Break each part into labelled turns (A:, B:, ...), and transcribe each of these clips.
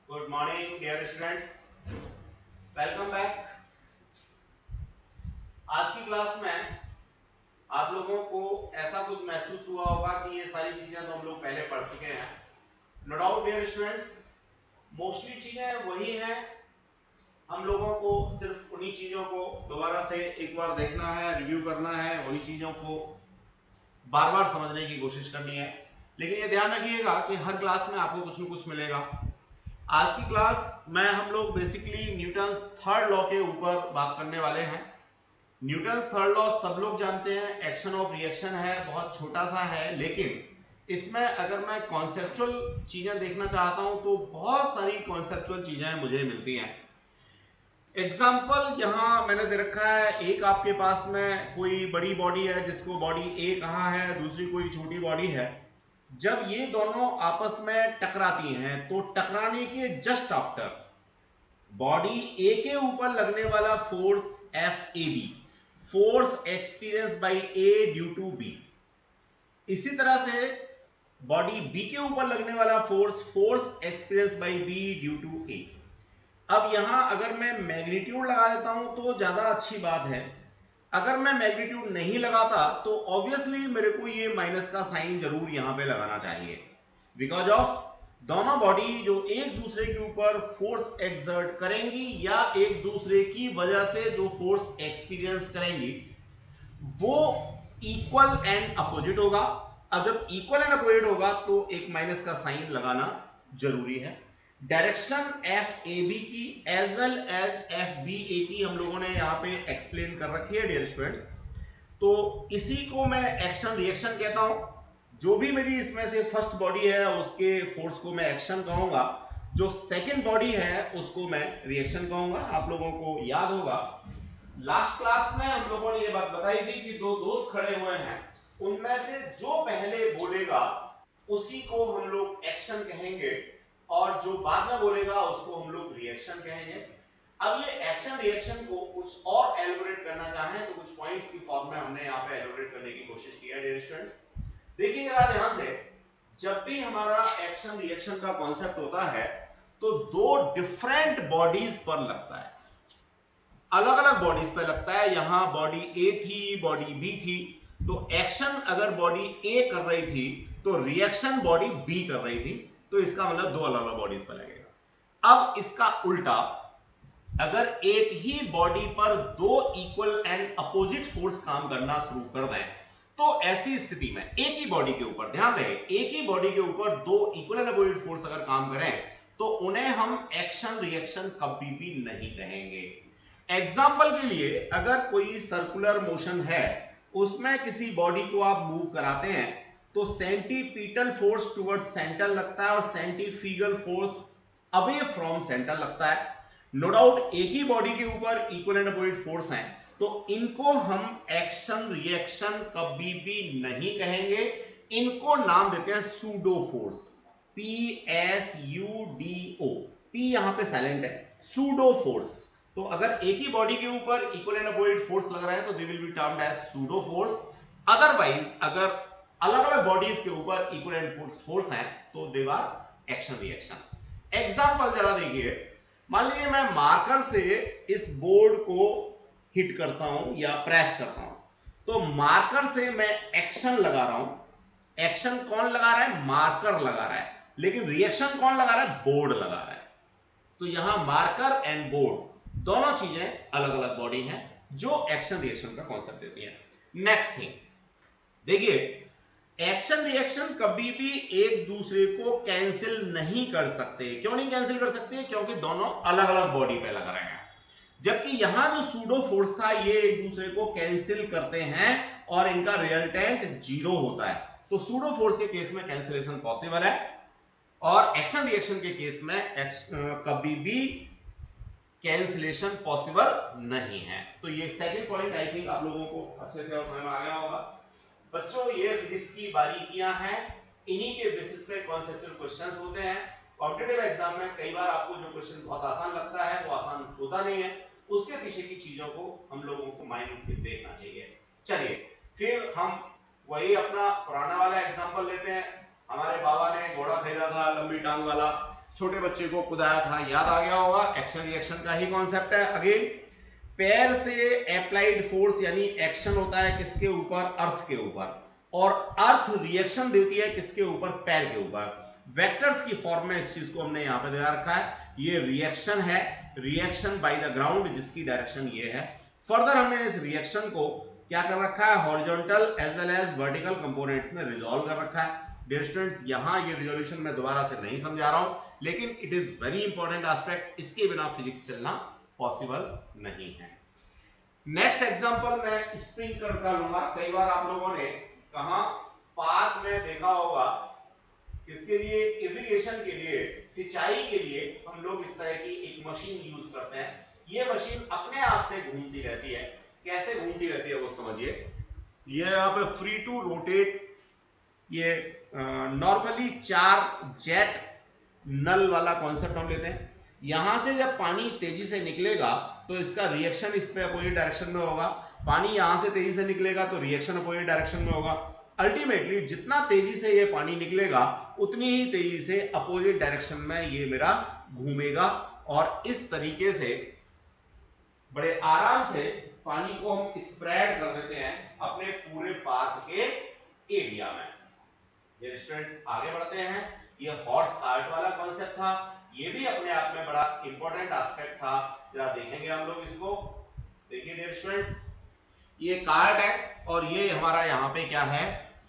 A: Good morning dear students, welcome back. आज की class में आप लोगों को ऐसा कुछ महसूस हुआ होगा कि ये सारी चीजें तो हम लोग पहले पढ़ चुके हैं। No doubt dear students, mostly चीजें वही हैं। हम लोगों को सिर्फ उन्हीं चीजों को दोबारा से एक बार देखना है, रिव्यू करना है, उन्हीं चीजों को बार बार समझने की कोशिश करनी है। लेकिन ये ध्यान रखिएगा कि हर क्लास में आपको कुछ न कुछ मिलेगा। आज की क्लास में हम लोग बेसिकली न्यूटन थर्ड लॉ के ऊपर बात करने वाले हैं। न्यूटन थर्ड लॉ सब लोग जानते हैं, एक्शन ऑफ रिएक्शन है, बहुत छोटा सा है, लेकिन इसमें अगर मैं कॉन्सेप्चुअल चीजें देखना चाहता हूं तो बहुत सारी कॉन्सेप्चुअल चीजें मुझे मिलती हैं। एग्जाम्पल यहां मैंने दे रखा है, एक आपके पास में कोई बड़ी बॉडी है जिसको बॉडी ए कहा है, दूसरी कोई छोटी बॉडी है। जब ये दोनों आपस में टकराती हैं तो टकराने के जस्ट आफ्टर बॉडी ए के ऊपर लगने वाला force F A B, force experience by A due to B, इसी तरह से बॉडी बी के ऊपर लगने वाला force, force experience by B due to A. अब यहां अगर मैं मैग्नीट्यूड लगा देता हूं तो ज्यादा अच्छी बात है। अगर मैं मैग्नीट्यूड नहीं लगाता तो ऑब्वियसली मेरे को ये माइनस का साइन जरूर यहां पे लगाना चाहिए, बिकॉज ऑफ दोनों बॉडी जो एक दूसरे के ऊपर फोर्स एक्सर्ट करेंगी या एक दूसरे की वजह से जो फोर्स एक्सपीरियंस करेंगी वो इक्वल एंड अपोजिट होगा। अब जब इक्वल एंड अपोजिट होगा तो एक माइनस का साइन लगाना जरूरी है। डायरेक्शन एफ ए बी की as well as F B A की हम लोगों ने यहाँ पे एक्सप्लेन कर रखी है डियर स्टूडेंट्स। तो इसी को मैं एक्शन रिएक्शन कहता हूं। जो भी मेरी इसमें से फर्स्ट बॉडी है उसके फोर्स को मैं एक्शन कहूंगा, जो सेकंड बॉडी है उसको मैं रिएक्शन कहूंगा। आप लोगों को याद होगा लास्ट क्लास में हम लोगों ने ये बात बताई थी कि दो दोस्त खड़े हुए हैं, उनमें से जो पहले बोलेगा उसी को हम लोग एक्शन कहेंगे और जो बाद में बोलेगा उसको हम लोग रिएक्शन कहेंगे। अब ये एक्शन रिएक्शन को कुछ और एलैबोरेट करना चाहें तो कुछ पॉइंट्स की फॉर्म में हमने यहाँ पे एलैबोरेट करने की कोशिश की है डियर स्टूडेंट्स। देखिए जरा ध्यान से, जब भी हमारा एक्शन रिएक्शन का कॉन्सेप्ट होता है तो दो डिफरेंट बॉडीज पर लगता है, अलग अलग बॉडीज पे लगता है। यहां बॉडी ए थी, बॉडी बी थी, तो एक्शन अगर बॉडी ए कर रही थी तो रिएक्शन बॉडी बी कर रही थी, तो इसका मतलब दो अलग अलग बॉडीज पर लगेगा। अब इसका उल्टा, अगर एक ही बॉडी पर दो इक्वल एंड अपोजिट फोर्स काम करना शुरू कर दें तो ऐसी स्थिति में एक ही बॉडी के ऊपर, ध्यान रहे, एक ही बॉडी के ऊपर दो इक्वल एंड अपोजिट फोर्स अगर काम करें तो उन्हें हम एक्शन रिएक्शन कभी भी नहीं कहेंगे। एग्जाम्पल के लिए, अगर कोई सर्कुलर मोशन है उसमें किसी बॉडी को आप मूव कराते हैं तो सेंटीपीटल फोर्स टुवर्ड्स सेंटर लगता है और सेंटीफिगल फोर्स अवे फ्रॉम सेंटर लगता है। नो डाउट एक ही बॉडी के ऊपर इक्वल एंड अपोजिट फोर्स हैं तो इनको हम एक्शन रिएक्शन कभी भी नहीं कहेंगे। इनको नाम देते हैं pseudo force, P S U D O, P यहां पे साइलेंट है, सूडो फोर्स। तो अगर एक ही बॉडी के ऊपर इक्वल एंड अपोजिट फोर्स लग रहा है तो they will be termed as pseudo force. Otherwise अगर अलग अलग बॉडीज के ऊपर इक्वल एंड फोर्स हैं तो they are action reaction. Example जरा देखिए, मान लीजिए मैं मार्कर से इस बोर्ड को हिट करता हूं या प्रेस करता हूं, तो मार्कर से मैं एक्शन लगा रहा हूं। एक्शन कौन लगा रहा है? मार्कर लगा रहा है, लेकिन रिएक्शन कौन लगा रहा है? बोर्ड लगा रहा है। तो यहां मार्कर एंड बोर्ड दोनों चीजें अलग अलग बॉडी हैं जो एक्शन रिएक्शन का कॉन्सेप्ट देती हैं। नेक्स्ट थिंग देखिए, एक्शन रिएक्शन कभी भी एक दूसरे को कैंसिल नहीं कर सकते। क्यों नहीं कैंसिल कर सकते? क्योंकि दोनों अलग अलग बॉडी पे लग रहे हैं। जबकि यहां जो सूडो फोर्स था ये एक दूसरे को कैंसिल करते हैं और इनका रिजल्टेंट जीरो होता है। तो सूडो फोर्स के केस में कैंसिलेशन पॉसिबल है और एक्शन रिएक्शन के केस में कभी भी कैंसिलेशन पॉसिबल नहीं है। तो ये सेकंड पॉइंट आई थिंक आप लोगों को अच्छे से समझ में आ गया होगा। बच्चों ये फिजिक्स की बारीकियां हैं, इन्हीं के बेसिस पे कॉन्सेप्चुअल क्वेश्चंस होते हैं। कॉम्पिटिटिव एग्जाम में कई बार आपको जो क्वेश्चन बहुत आसान लगता है वो आसान होता नहीं है, उसके पीछे की चीजों को हम लोगों को माइंड में देखना चाहिए। चलिए फिर हम वही अपना पुराना वाला एग्जांपल लेते हैं। हमारे बाबा ने घोड़ा खरीदा था लंबी टांग वाला, छोटे बच्चे को कुदाया था, याद आ गया होगा। एक्शन रिएक्शन का ही कॉन्सेप्ट है। अगेन पैर से अप्लाइड फोर्स यानी एक्शन होता है किसके ऊपर, अर्थ के ऊपर, और अर्थ रिएक्शन देती है किसके ऊपर, पैर के ऊपर। वेक्टर्स की फॉर्म में इस चीज को हमने यहां पे दे रखा है। ये रिएक्शन है, रिएक्शन बाय द ग्राउंड, जिसकी डायरेक्शन ये है। फर्दर हमने इस रिएक्शन को क्या कर रखा है, horizontal as well as vertical components में रिजॉल्व कर रखा है। डियर स्टूडेंट्स, यहां ये रिजोल्यूशन मैं दोबारा से नहीं समझा रहा हूं, लेकिन it is very important aspect, इसके बिना फिजिक्स चलना पॉसिबल नहीं है। नेक्स्ट एग्जांपल मैं स्प्रिंकलर का लूंगा। कई बार आप लोगों ने कहां पार्क में देखा होगा, इसके लिए इरिगेशन के लिए, सिंचाई के लिए हम लोग इस तरह की एक मशीन यूज करते हैं। ये मशीन अपने आप से घूमती रहती है। कैसे घूमती रहती है वो समझिए। ये यहाँ पे फ्री टू रोटेट, ये नॉर्मली 4 जेट नल वाला कॉन्सेप्ट हम लेते हैं। यहां से जब पानी तेजी से निकलेगा तो इसका रिएक्शन इस पे अपोजिट डायरेक्शन में होगा। पानी यहां से तेजी से निकलेगा तो रिएक्शन अपोजिट डायरेक्शन में होगा। अल्टीमेटली जितना तेजी से ये पानी निकलेगा उतनी ही तेजी से अपोजिट डायरेक्शन में ये मेरा घूमेगा, और इस तरीके से बड़े आराम से पानी को हम स्प्रेड कर देते हैं अपने पूरे पार्क के एरिया में। ये स्टूडेंट्स आगे बढ़ते हैं। ये हॉर्स कार्ट वाला कॉन्सेप्ट था, ये भी अपने आप में बड़ा इंपॉर्टेंट एस्पेक्ट था। जरा देखेंगे हम लोग इसको। देखिए डियर स्टूडेंट्स, ये कार्ट है और ये हमारा यहाँ पे क्या है,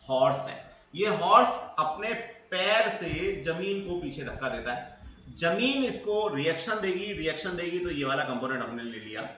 A: हॉर्स है। ये हॉर्स अपने पैर से जमीन को पीछे धक्का देता है, जमीन इसको रिएक्शन देगी तो ये वाला कंपोनेंट हमने ले लिया।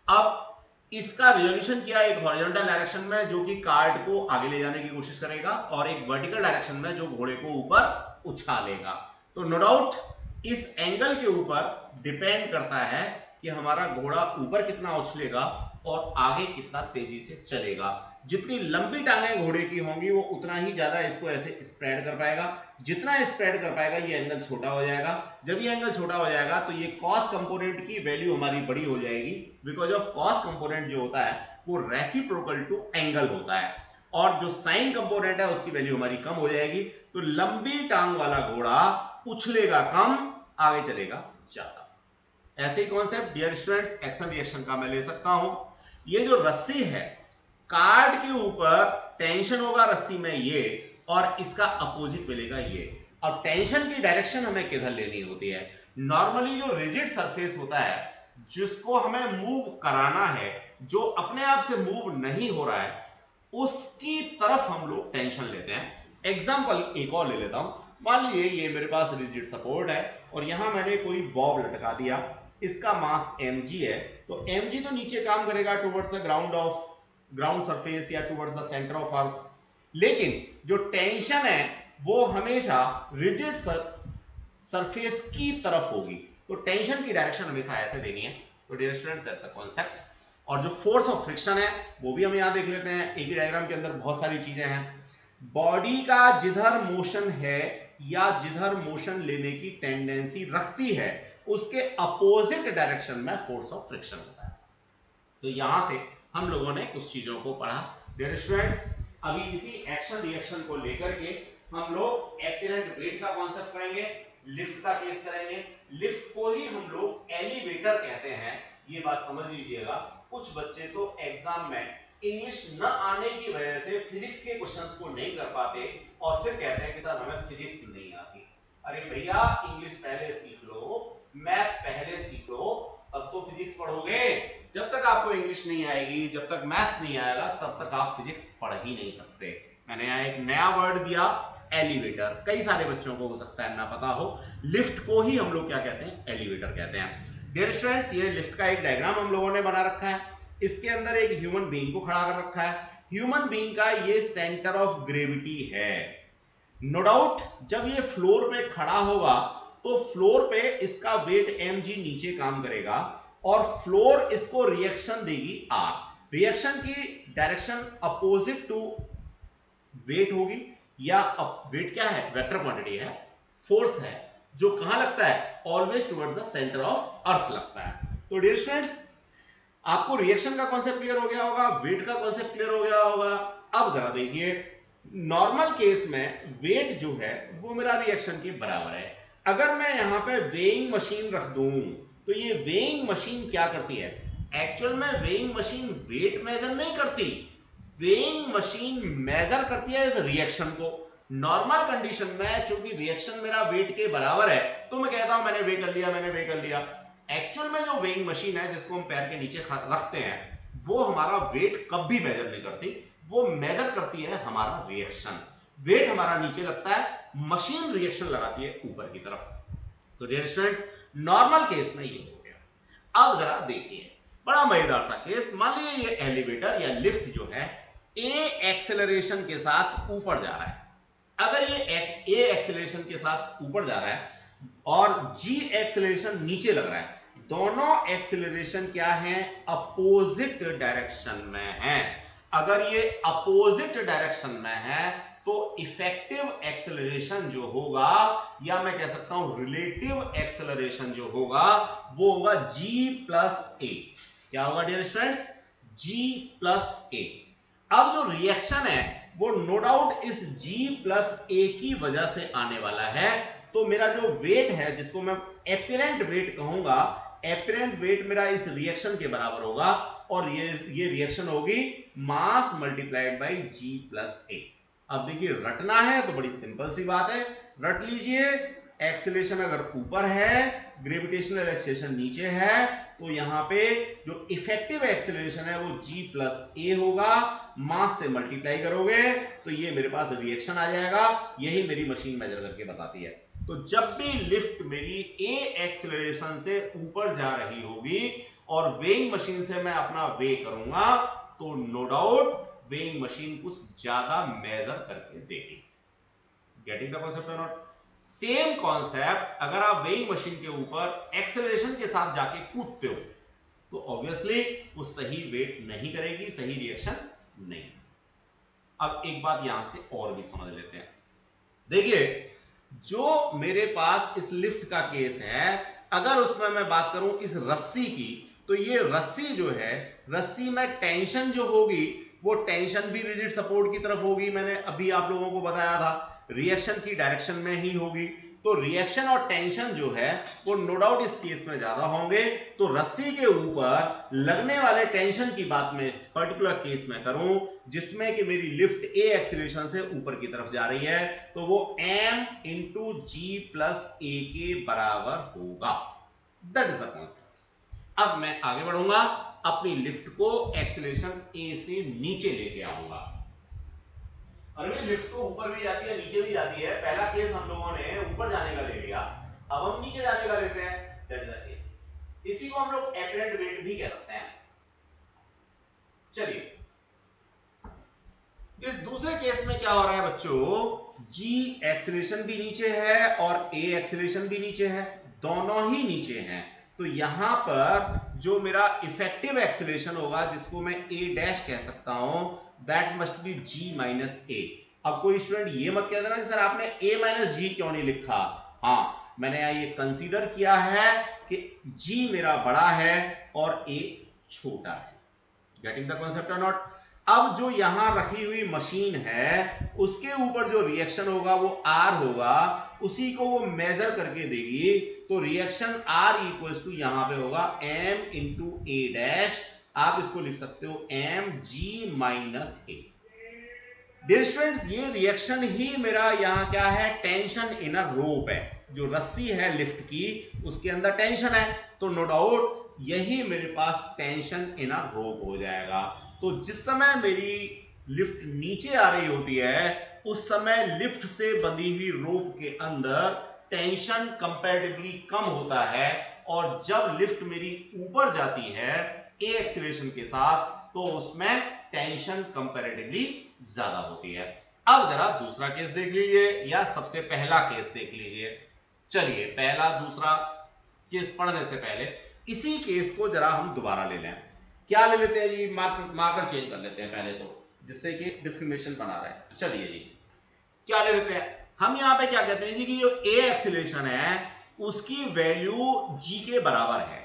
A: अब इसका रिजोल्यूशन किया एक हॉरिजॉन्टल डायरेक्शन में जो कि कार्ट को आगे ले जाने की कोशिश करेगा, और एक वर्टिकल डायरेक्शन में जो घोड़े को ऊपर उछालेगा। तो नो डाउट इस एंगल के ऊपर डिपेंड करता है कि हमारा घोड़ा ऊपर कितना उछलेगा और आगे कितना तेजी से चलेगा। जितनी लंबी टांगें घोड़े की होंगी वो उतना ही ज्यादा इसको ऐसे स्प्रेड कर पाएगा। जितना स्प्रेड कर पाएगा ये एंगल छोटा हो जाएगा। जब ये एंगल छोटा हो जाएगा तो ये कॉस कंपोनेंट की वैल्यू हमारी बड़ी हो जाएगी, बिकॉज ऑफ कॉस कंपोनेंट जो होता है वो रेसिप्रोकल टू एंगल होता है, और जो साइन कंपोनेंट है उसकी वैल्यू हमारी कम हो जाएगी। तो लंबी टांग वाला घोड़ा उछलेगा कम, आगे चलेगा ज्यादा। ऐसे ही concept dear students action reaction का मैं ले सकता हूं। ये जो रस्सी है, कार्ड के ऊपर टेंशन होगा रस्सी में ये, और इसका अपोजिट मिलेगा ये। अब टेंशन की डायरेक्शन हमें किधर लेनी होती है। नॉर्मली जो रिजिड सरफेस होता है जिसको हमें मूव कराना है, जो अपने आप से मूव नहीं हो रहा है, उसकी तरफ हम लोग टेंशन लेते हैं। एग्जांपल एक और ले लेता हूं। मान लीजिए ये मेरे पास रिजिड सपोर्ट है और यहां मैंने कोई बॉब लटका दिया, इसका मास mg है, तो mg तो नीचे काम करेगा टुवर्ड्स द ग्राउंड सरफेस या towards the centre of earth, लेकिन जो टेंशन है वो हमेशा रिजिड सरफेस की तरफ होगी। तो टेंशन की डायरेक्शन हमेशा ऐसे देनी है। तो dear students that's the concept. और जो फोर्स ऑफ फ्रिक्शन है वो भी हम यहां देख लेते हैं। एक ही डायग्राम के अंदर बहुत सारी चीजें हैं। बॉडी का जिधर मोशन है या जिधर मोशन लेने की टेंडेंसी रखती है उसके अपोजिट डायरेक्शन में फोर्स ऑफ फ्रिक्शन होता है। तो यहां से हम लोगों ने कुछ चीजों को पढ़ा। डियर स्टूडेंट्स, अभी इसी एक्शन रिएक्शन को लेकर के हम लोग एपिरेंट वेट का कॉन्सेप्ट करेंगे, लिफ्ट का केस करेंगे। लिफ्ट को ही हम लोग एलिवेटर कहते हैं, ये बात समझ लीजिएगा। कुछ बच्चे तो एग्जाम में इंग्लिश न आने की वजह से फिजिक्स के क्वेश्चंस को नहीं कर पाते और फिर कहते हैं कि सर हमें फिजिक्स नहीं आती। अरे भैया, इंग्लिश पहले सीख लो, मैथ पहले सीख लो, तब तो फिजिक्स पढ़ोगे। जब तक आपको इंग्लिश नहीं आएगी, जब तक मैथ नहीं आएगा, तब तक आप फिजिक्स पढ़ ही नहीं सकते। मैंने यहाँ एक नया वर्ड दिया, एलिवेटर। कई सारे बच्चों को हो सकता है ना पता हो। लिफ्ट को ही हम लोग क्या कहते हैं, एलिवेटर कहते हैं। डियर स्टूडेंट्स, ये लिफ्ट का एक डायग्राम हम लोगों ने बना रखा है। इसके अंदर एक ह्यूमन बीइंग को खड़ा कर रखा है। ह्यूमन बीइंग का ये सेंटर ऑफ ग्रेविटी है। नो डाउट जब ये फ्लोर पे खड़ा होगा तो फ्लोर पे इसका वेट mg नीचे काम करेगा और फ्लोर इसको रिएक्शन देगी r। रिएक्शन की डायरेक्शन अपोजिट टू वेट होगी, या वेट क्या है, वेक्टर क्वांटिटी है, फोर्स है, जो कहां लगता है, always towards the centre of earth लगता है। तो डियर स्टूडेंट्स, आपको रिएक्शन का कॉन्सेप्ट क्लियर हो गया होगा, वेट का कॉन्सेप्ट क्लियर हो गया होगा। अब जरा देखिए, नॉर्मल केस में वेट जो है वो मेरा रिएक्शन के बराबर है। अगर मैं यहां पे वेइंग मशीन रख दूं तो ये वेइंग मशीन क्या करती है? एक्चुअल में वेइंग मशीन वेट मेजर नहीं करती, वेइंग मशीन मेजर करती है इस रिएक्शन को। नॉर्मल कंडीशन में चूंकि रिएक्शन मेरा वेट के बराबर है तो मैं कहता हूं मैंने वे कर लिया, मैंने वे कर लिया। एक्चुअल में जो वेइंग मशीन है जिसको हम पैर के नीचे रखते हैं वो हमारा वेट कभी मेजर नहीं करती, वो मेजर करती है हमारा रिएक्शन। वेट हमारा नीचे लगता है, मशीन रिएक्शन लगाती है ऊपर की तरफ। तो डियर स्टूडेंट्स नॉर्मल केस में ये हो गया। अब जरा देखिए बड़ा मजेदार सा केस, मान लीजिए ये एलिवेटर या लिफ्ट जो है ए एक्सेलरेशन के साथ ऊपर जा रहा है। अगर ये ए एक्सेलरेशन के साथ ऊपर जा रहा है और जी एक्सेलरेशन नीचे लग रहा है, दोनों एक्सेलरेशन क्या है? अपोजिट डायरेक्शन में है। अगर ये अपोजिट डायरेक्शन में है तो इफेक्टिव एक्सेलरेशन जो होगा, या मैं कह सकता हूं रिलेटिव एक्सेलरेशन जो होगा, वो होगा जी प्लस ए। क्या होगा dear students? Ji plus A. अब जो रिएक्शन है वो नो डाउट इस जी प्लस ए की वजह से आने वाला है। तो मेरा जो वेट है जिसको मैं एपिरेंट वेट कहूंगा, एपिरेंट वेट मेरा इस रिएक्शन के बराबर होगा और ये रिएक्शन होगी mass multiplied by G plus A. अब देखिए रटना है तो बड़ी सिंपल सी बात है, रट लीजिए। एक्सेलरेशन अगर ऊपर है, ग्रेविटेशनल एक्सेलरेशन नीचे है, तो यहां पे जो इफेक्टिव एक्सेलरेशन है वो जी प्लस ए होगा। मास से मल्टीप्लाई करोगे तो ये मेरे पास रिएक्शन आ जाएगा। यही मेरी मशीन मेजर करके बताती है। तो जब भी लिफ्ट मेरी ए एक्सेलरेशन से ऊपर जा रही होगी और वेइंग मशीन से मैं अपना वे करूंगा तो नो डाउट वेइंग मशीन कुछ ज्यादा मेजर करके देगी। गेटिंग द कॉन्सेप्ट और नॉट? सेम कॉन्सेप्ट अगर आप वेइंग मशीन के ऊपर एक्सेलरेशन के साथ जाके कूदते हो तो ऑब्वियसली वो सही वेट नहीं करेगी, सही रिएक्शन नहीं। अब एक बात यहां से और भी समझ लेते हैं। देखिए जो मेरे पास इस लिफ्ट का केस है, अगर उसमें मैं बात करूं इस रस्सी की, तो ये रस्सी जो है, रस्सी में टेंशन जो होगी वो टेंशन भी रिजिड सपोर्ट की तरफ होगी। मैंने अभी आप लोगों को बताया था रिएक्शन की डायरेक्शन में ही होगी। तो रिएक्शन और टेंशन जो है वो नो डाउट इस केस में ज्यादा होंगे। तो रस्सी के ऊपर लगने वाले टेंशन की बात मैं इस पर्टिकुलर केस में करूं जिसमें कि मेरी लिफ्ट ए एक्सीलरेशन से ऊपर की तरफ जा रही है, तो वो m इंटू जी प्लस ए के बराबर होगा। That is the concept. अब मैं आगे बढ़ूंगा, अपनी लिफ्ट को एक्सीलरेशन ए से नीचे लेके आऊंगा। अरे लिफ्ट तो ऊपर भी जाती है नीचे भी जाती है। पहला केस हम लोगों ने ऊपर जाने का ले लिया, अब हम नीचे जाने का लेते हैं। That is the case. इसी को हम लोग एपरेंट वेट भी कह सकते हैं। चलिए इस दूसरे केस में क्या हो रहा है बच्चों, जी एक्सेलरेशन भी नीचे है और ए एक्सेलरेशन भी नीचे है, दोनों ही नीचे हैं। तो यहां पर जो मेरा इफेक्टिव एक्सेलरेशन होगा जिसको मैं ए डैश कह सकता हूं, that must be G minus A. अब कोई स्टूडेंट ये मत कह देना कि सर आपने ए माइनस जी क्यों नहीं लिखा। हाँ, मैंने ये कंसीडर किया है कि जी मेरा बड़ा है और ए छोटा है। गेटिंग द कॉन्सेप्ट और नॉट? अब जो यहां रखी हुई मशीन है उसके ऊपर जो रिएक्शन होगा वो आर होगा, उसी को वो मेजर करके देगी। तो रिएक्शन आर इक्वल्स टू यहां पे होगा एम इंटू ए डैश। आप इसको लिख सकते हो एम जी माइनस ए। डियर स्टूडेंट्स ये रिएक्शन ही मेरा यहां क्या है, टेंशन इन अ रोप है। जो रस्सी है लिफ्ट की उसके अंदर टेंशन है, तो नो डाउट यही मेरे पास टेंशन इन अ रोप हो जाएगा। तो जिस समय मेरी लिफ्ट नीचे आ रही होती है उस समय लिफ्ट से बंधी हुई रोप के अंदर टेंशन कंपैरेटिवली कम होता है, और जब लिफ्ट मेरी ऊपर जाती है ए एक्सीलरेशन के साथ तो उसमें टेंशन कंपैरेटिवली ज्यादा होती है। अब जरा दूसरा केस देख लीजिए, या सबसे पहला केस देख लीजिए। चलिए पहला दूसरा केस पढ़ने से पहले इसी केस को जरा हम दोबारा ले लें। क्या ले लेते हैं जी, मार्कर चेंज कर लेते हैं पहले तो, जिससे कि डिस्क्रिमिनेशन बना रहा है। चलिए जी क्या ले लेते हैं हम, यहां पे क्या कहते हैं जी कि जो ए एक्सीलरेशन है उसकी वैल्यू जी के बराबर है।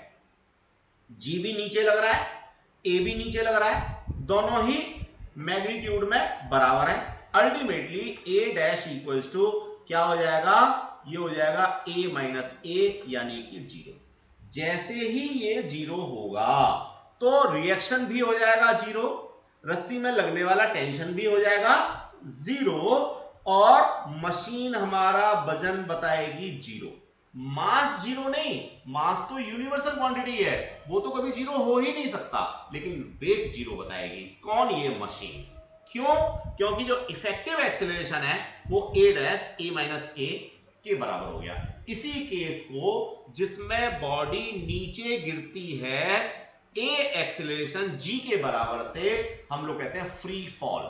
A: जी भी नीचे लग रहा है, ए भी नीचे लग रहा है, दोनों ही मैग्नीट्यूड में बराबर है। Ultimately a dash equals to क्या हो जाएगा, ये हो जाएगा a माइनस ए यानी कि 0। जैसे ही ये 0 होगा तो रिएक्शन भी हो जाएगा 0, रस्सी में लगने वाला टेंशन भी हो जाएगा 0 और मशीन हमारा वजन बताएगी 0। मास 0 नहीं, मास तो यूनिवर्सल क्वांटिटी है, वो तो कभी 0 हो ही नहीं सकता, लेकिन वेट 0 बताएगी। कौन? ये मशीन। क्यों? क्योंकि जो इफेक्टिव एक्सेलरेशन है वो a माइनस ए के बराबर हो गया। इसी केस को जिसमें बॉडी नीचे गिरती है a एक्सेलरेशन g के बराबर से हम लोग कहते हैं फ्री फॉल।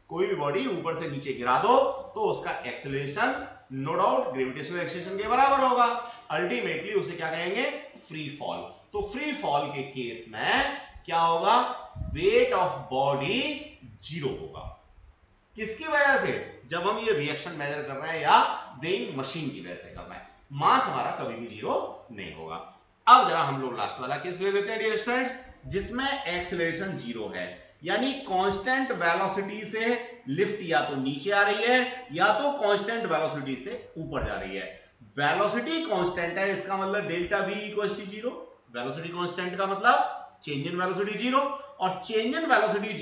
A: कोई भी बॉडी ऊपर से नीचे गिरा दो तो उसका acceleration no doubt gravitational acceleration के बराबर होगा, अल्टीमेटली उसे क्या कहेंगे? Free fall. तो फ्री फॉल के केस में क्या होगा? वेट ऑफ बॉडी 0 होगा। किसकी वजह से? जब हम ये रिएक्शन मेजर कर रहे हैं या वेइंग मशीन की वजह से कर रहे हैं। मास हमारा कभी भी 0 नहीं होगा। अब जरा हम लोग लास्ट वाला केस ले लेते हैं डियर स्टूडेंट्स, जिसमें एक्सेलरेशन 0 है, यानी कांस्टेंट वेलोसिटी से लिफ्ट या तो नीचे आ रही है या तो कांस्टेंट वेलोसिटी से ऊपर जा रही है। वेलोसिटी कांस्टेंट है, इसका मतलब delta v equals to 0। Velocity constant का मतलब चेंज इन वेलोसिटी 0, और चेंज इन वेलोसिटी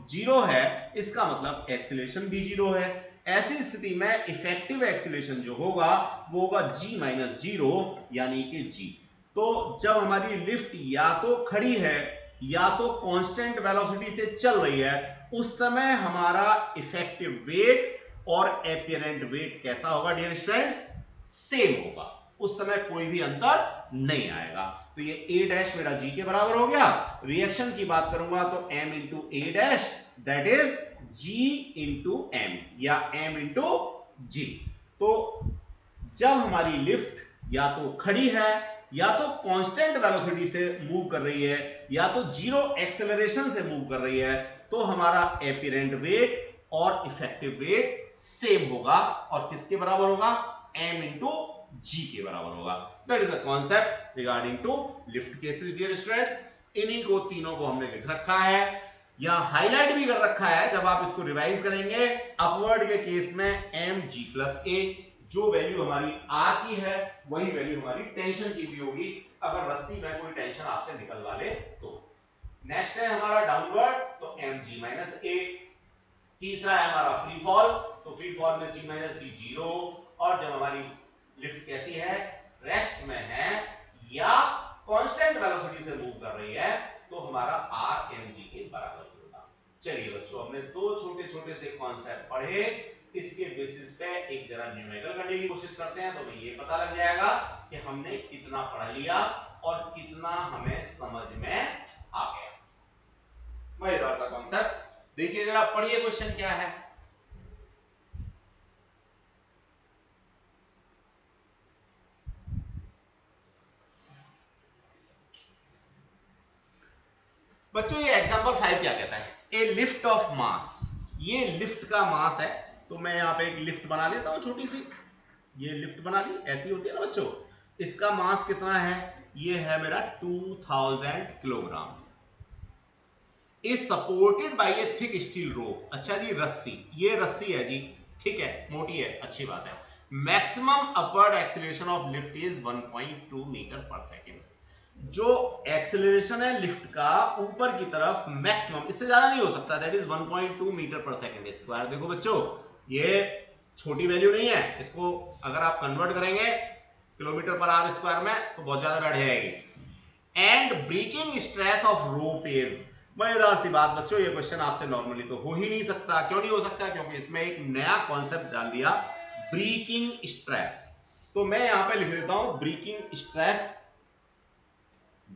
A: 0 है, इसका मतलब एक्सीलरेशन भी 0 है। ऐसी स्थिति में इफेक्टिव एक्सीलरेशन जो होगा वो होगा g माइनस 0 यानी कि g। तो जब हमारी लिफ्ट या तो खड़ी है या तो कांस्टेंट वेलोसिटी से चल रही है, उस समय हमारा इफेक्टिव वेट और एपियरेंट वेट कैसा होगा डियर स्टूडेंट्स? सेम होगा। उस समय कोई भी अंतर नहीं आएगा। तो ये a डैश मेरा g के बराबर हो गया। रिएक्शन की बात करूंगा तो m into a dash that is g into m या m इंटू g। तो जब हमारी लिफ्ट या तो खड़ी है या तो कांस्टेंट वेलोसिटी से मूव कर रही है या तो 0 एक्सेलरेशन से मूव कर रही है, तो हमारा एपिरेंट वेट और इफेक्टिव वेट सेम होगा। और किसके बराबर होगा? m इंटू g के बराबर होगा। That is the concept regarding to lift cases dear students. इन्हीं को तीनों को हमने लिख रखा है, यहां हाईलाइट भी कर रखा है। जब आप इसको रिवाइज करेंगे, अपवर्ड के केस में mg प्लस a, जो वैल्यू हमारी r की है वही वैल्यू हमारी टेंशन की भी होगी, अगर रस्सी में कोई टेंशन आपसे निकलवा ले तो। नेक्स्ट है हमारा डाउनवर्ड, तो mg माइनस a। तीसरा है हमारा फ्री फॉल, तो फ्री फॉल में g माइनस g 0। और जब हमारी लिफ्ट कैसी है? रेस्ट में है या कांस्टेंट वेलोसिटी से मूव कर रही है, तो हमारा r mg के बराबर होगा। चलिए बच्चों, हमने दो छोटे छोटे से कॉन्सेप्ट पढ़े, इसके बेसिस पे एक जरा न्यूमेरिकल करने की कोशिश करते हैं, तो हमें ये पता लग जाएगा कि हमने कितना पढ़ लिया और कितना हमें समझ में आ गया। मजेदार सा कॉन्सेप्ट। देखिए जरा, पढ़िए क्वेश्चन क्या है। बच्चों ये एग्जांपल 5 क्या कहता है? ए लिफ्ट ऑफ मास। ये लिफ्ट का मास है, तो मैं यहां पे एक लिफ्ट बना लेता हूं छोटी सी। ये लिफ्ट बना ली, ऐसी होती है ना बच्चों। इसका मास कितना है? ये है मेरा 2000 kilogram. Is supported by a thick steel rope. अच्छा जी, रस्सी, ये रस्सी है जी, ठीक है, मोटी है, अच्छी बात है। Maximum upward acceleration of lift is 1.2 metre per second. जो एक्सेलरेशन है लिफ्ट का ऊपर की तरफ मैक्सिमम, इससे ज्यादा नहीं हो सकता, दैट इज 1.2 मीटर पर सेकंड स्क्वायर। देखो बच्चों, ये छोटी वैल्यू नहीं है, इसको अगर आप कन्वर्ट करेंगे किलोमीटर पर आवर स्क्वायर में तो बहुत ज्यादा बैठ जाएगी। And breaking stress of rope is, मजेदार सी बात बच्चों, ये क्वेश्चन आपसे नॉर्मली तो हो ही नहीं सकता। क्यों नहीं हो सकता? क्योंकि इसमें एक नया कॉन्सेप्ट डाल दिया, ब्रेकिंग स्ट्रेस। तो मैं यहां पे लिख देता हूं breaking stress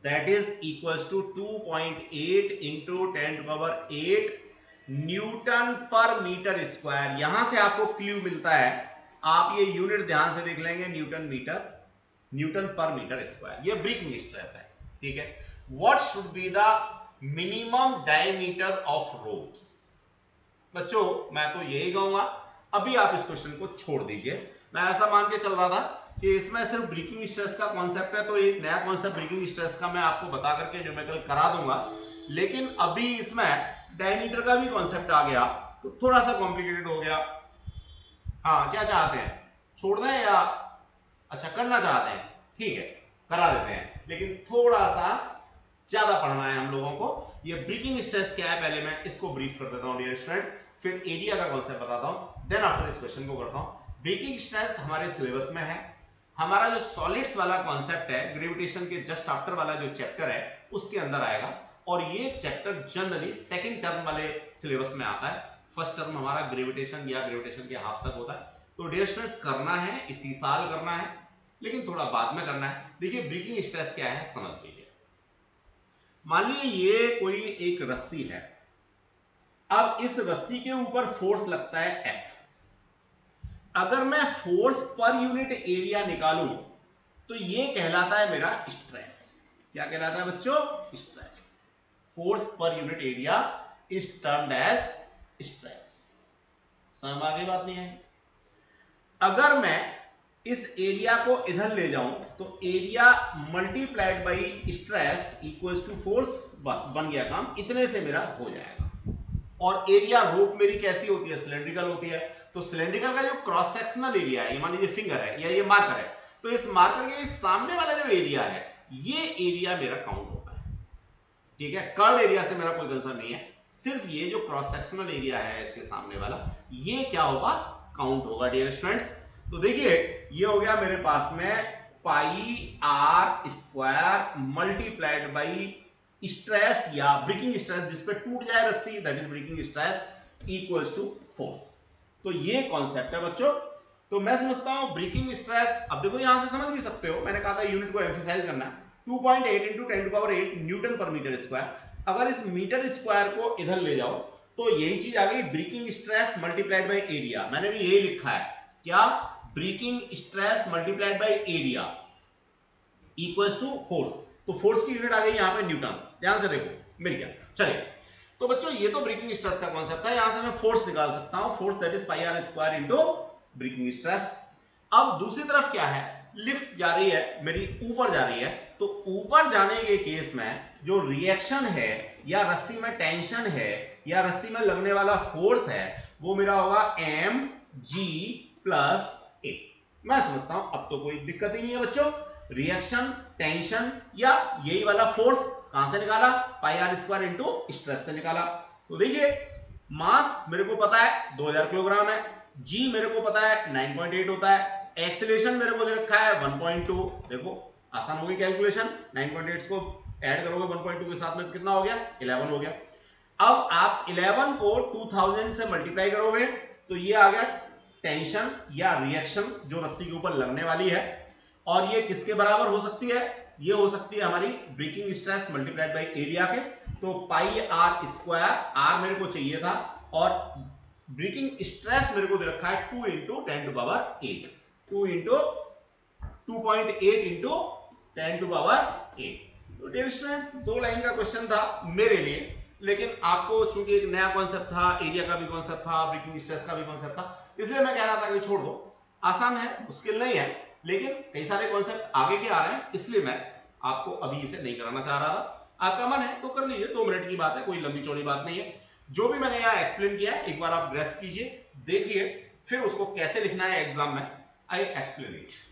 A: that is equals to 2.8 into 10 to power 8 Newton पर मीटर स्क्वायर। यहां से आपको क्लू मिलता है, आप ये यूनिट ध्यान से देख लेंगे, न्यूटन पर मीटर स्क्वायर। ये ब्रेकिंग स्ट्रेस है, ठीक है। What should be the minimum diameter of rope? बच्चों मैं तो यही कहूंगा, अभी आप इस क्वेश्चन को छोड़ दीजिए। मैं ऐसा मान के चल रहा था कि इसमें सिर्फ ब्रेकिंग स्ट्रेस का कॉन्सेप्ट है, तो एक नया कॉन्सेप्ट ब्रेकिंग स्ट्रेस का मैं आपको बता करके न्यूमेरिकल करा दूंगा। लेकिन अभी इसमें डायमीटर का भी कॉन्सेप्ट आ गया तो थोड़ा सा कॉम्प्लिकेटेड हो गया। हाँ, क्या चाहते हैं? छोड़ दें या अच्छा करना चाहते हैं, ठीक है करा देते हैं, लेकिन थोड़ा सा ज्यादा पढ़ना है हम लोगों को। ये ब्रेकिंग स्ट्रेस क्या है पहले मैं इसको ब्रीफ कर देता हूं डियर स्टूडेंट्स, फिर एरिया का कॉन्सेप्ट बताता हूं, देन आफ्टर इस क्वेश्चन को करता हूं। ब्रेकिंग स्ट्रेस हमारे सिलेबस में है, हमारा जो सॉलिड्स वाला कॉन्सेप्ट है ग्रेविटेशन के जस्ट आफ्टर वाला जो चैप्टर है उसके अंदर आएगा, और ये चैप्टर जनरली सेकंड टर्म वाले सिलेबस में आता है। फर्स्ट टर्म हमारा ग्रेविटेशन या ग्रेविटेशन के हाफ तक होता है। तो डियर स्टूडेंट्स करना है इसी साल करना है, लेकिन थोड़ा बाद में करना है। देखिए ब्रेकिंग स्ट्रेस क्या है समझ लीजिए। मान लीजिए ये कोई एक रस्सी है, अब इस रस्सी के ऊपर फोर्स लगता है F। अगर मैं फोर्स पर यूनिट एरिया निकालूं तो ये कहलाता है मेरा स्ट्रेस। क्या कहलाता है बच्चों? Stress. Force per unit area is termed as stress. समझ में आ गई बात नहीं है? अगर मैं इस एरिया को इधर ले जाऊं तो area multiplied by stress equals to force, बस बन गया काम, इतने से मेरा हो जाएगा। और एरिया रोप मेरी कैसी होती है? सिलेंड्रिकल होती है। तो सिलेंड्रिकल का जो क्रॉस सेक्शनल एरिया है, ये मान लीजिए फिंगर है या ये मार्कर है, तो इस मार्कर के सामने वाला जो एरिया है ये एरिया मेरा काउंट होता है, ठीक है। कर्व एरिया से मेरा कोई कंसर्न नहीं है, सिर्फ ये जो क्रॉस सेक्शनल एरिया है इसके सामने वाला, ये क्या होगा? काउंट होगा डियर स्टूडेंट्स। तो देखिए ये हो गया मेरे पास में pi are square multiplied by stress या ब्रेकिंग स्ट्रेस, जिसपे टूट जाए रस्सी, that is breaking stress equals to force. तो ये कॉन्सेप्ट है बच्चों। तो मैं समझता हूं ब्रेकिंग स्ट्रेस, अब देखो यहां से समझ भी सकते हो, मैंने कहा था यूनिट को एम्फेसाइज करना है। 2.8 इंटू 10⁸ न्यूटन पर मीटर स्क्वायर। अगर इस मीटर स्क्वायर को इधर ले जाओ तो यही चीज आ गई, breaking stress multiplied by area. मैंने भी यही लिखा है, क्या? Breaking stress multiplied by area equals to force. तो फोर्स की यूनिट आ गई यहां पे न्यूटन, ध्यान से देखो मिल गया। चलिए तो बच्चों ये तो ब्रेकिंग स्ट्रेस का कॉन्सेप्ट है, यहां से मैं फोर्स निकाल सकता हूं, force that is pi are square into breaking stress. अब दूसरी तरफ क्या है? लिफ्ट जा रही है मेरी, ऊपर जा रही है, तो ऊपर जाने के केस में जो रिएक्शन है या रस्सी में टेंशन है या रस्सी में लगने वाला फोर्स है वो मेरा होगा एम जी प्लस ए। मैं समझता हूं अब तो कोई दिक्कत ही नहीं है बच्चों। रिएक्शन, टेंशन या यही वाला फोर्स कहां से निकाला? पाई आर स्क्वायर इंटू स्ट्रेस से निकाला। तो देखिए मास मेरे को पता है 2000 किलोग्राम है, जी मेरे को पता है 9.8 होता है, एक्सेलरेशन मेरे को दे रखा है 1.2। देखो आसान हो गई कैलकुलेशन, 9.8 को ऐड करोगे 1.2 के साथ में तो कितना हो गया? 11 हो गया। अब आप 11 को 2000 से मल्टीप्लाई करोगे तो ये आ गया टेंशन या रिएक्शन जो रस्सी के ऊपर लगने वाली है, और ये किसके बराबर हो सकती है? ये हो सकती है हमारी breaking stress multiplied by area के। तो पाई आर स्क्वायर, आर मेरे को चाहिए था, और ब्रेकिंग स्ट्रेस मेरे को दे रखा है 2 इंटू 10⁸, 2 इंटू 2.8 इंटू 10⁸। तो डियर स्टूडेंट्स 2 लाइन का क्वेश्चन था मेरे लिए, लेकिन आपको चूंकि एक नया कॉन्सेप्ट था, एरिया का भी कॉन्सेप्ट था, ब्रेकिंग स्ट्रेस का भी कॉन्सेप्ट था, इसलिए मैं कह रहा था कि छोड़ दो, आसान है, मुश्किल नहीं है, लेकिन कई सारे कॉन्सेप्ट आगे के आ रहे हैं, इसलिए मैं आपको अभी इसे नहीं कराना चाह रहा था। आपका मन है तो कर लीजिए, 2 मिनट की बात है, कोई लंबी चौड़ी बात नहीं है। जो भी मैंने यहाँ एक्सप्लेन किया है एक बार आप ग्रेस्प कीजिए, देखिए, फिर उसको कैसे लिखना है एग्जाम में, I explain it.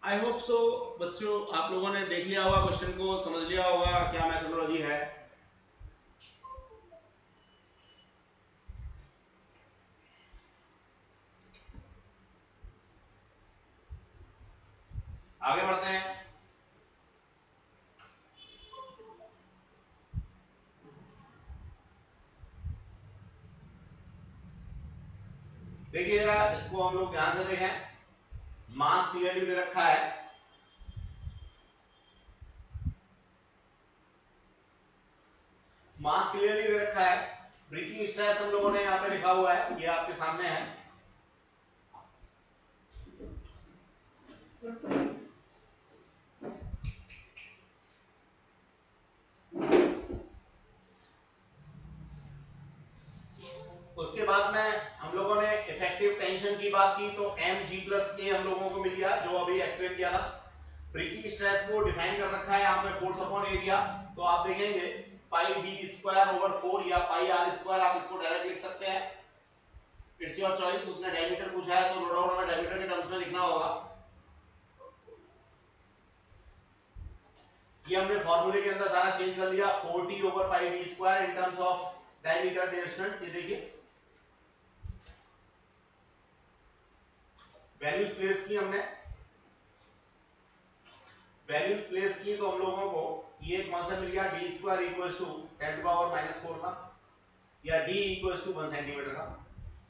A: I hope सो बच्चों आप लोगों ने देख लिया होगा क्वेश्चन को, समझ लिया होगा क्या मेथोडोलॉजी है। आगे बढ़ते हैं। देखिए जरा इसको हम लोग ध्यान से देखें, मास क्लियरली दे रखा है, मास क्लियरली दे रखा है, ब्रेकिंग स्ट्रेस हम लोगों ने यहाँ पे लिखा हुआ है, ये आपके सामने है, उसके बाद में हम लोगों ने इफेक्टिव टेंशन की बात की, तो mg+k हम लोगों को मिल गया, जो अभी एक्सप्लेन किया था। ब्रेकिंग स्ट्रेस को डिफाइन कर रखा है यहाँ पे फोर्स अपॉन एरिया, तो आप देखेंगे पाई d स्क्वायर ओवर 4 या पाई r स्क्वायर, आप इसको डायरेक्ट लिख सकते हैं, इट्स योर चॉइस। उसने डायमीटर पूछा है तो नो डाउट हमें डायमीटर के टर्म्स में लिखना होगा। ये हमने फार्मूले के अंदर सारा चेंज कर लिया, 4t over pi d square in terms of diameter dear students. ये देखिए वैल्यूज प्लेस की हमने, वैल्यूज प्लेस की तो हम लोगों को ये कौन सा मिल गया, d स्क्वायर इक्वल्स टू 10⁻⁻4 का, या d इक्वल्स टू 1 सेंटीमीटर का।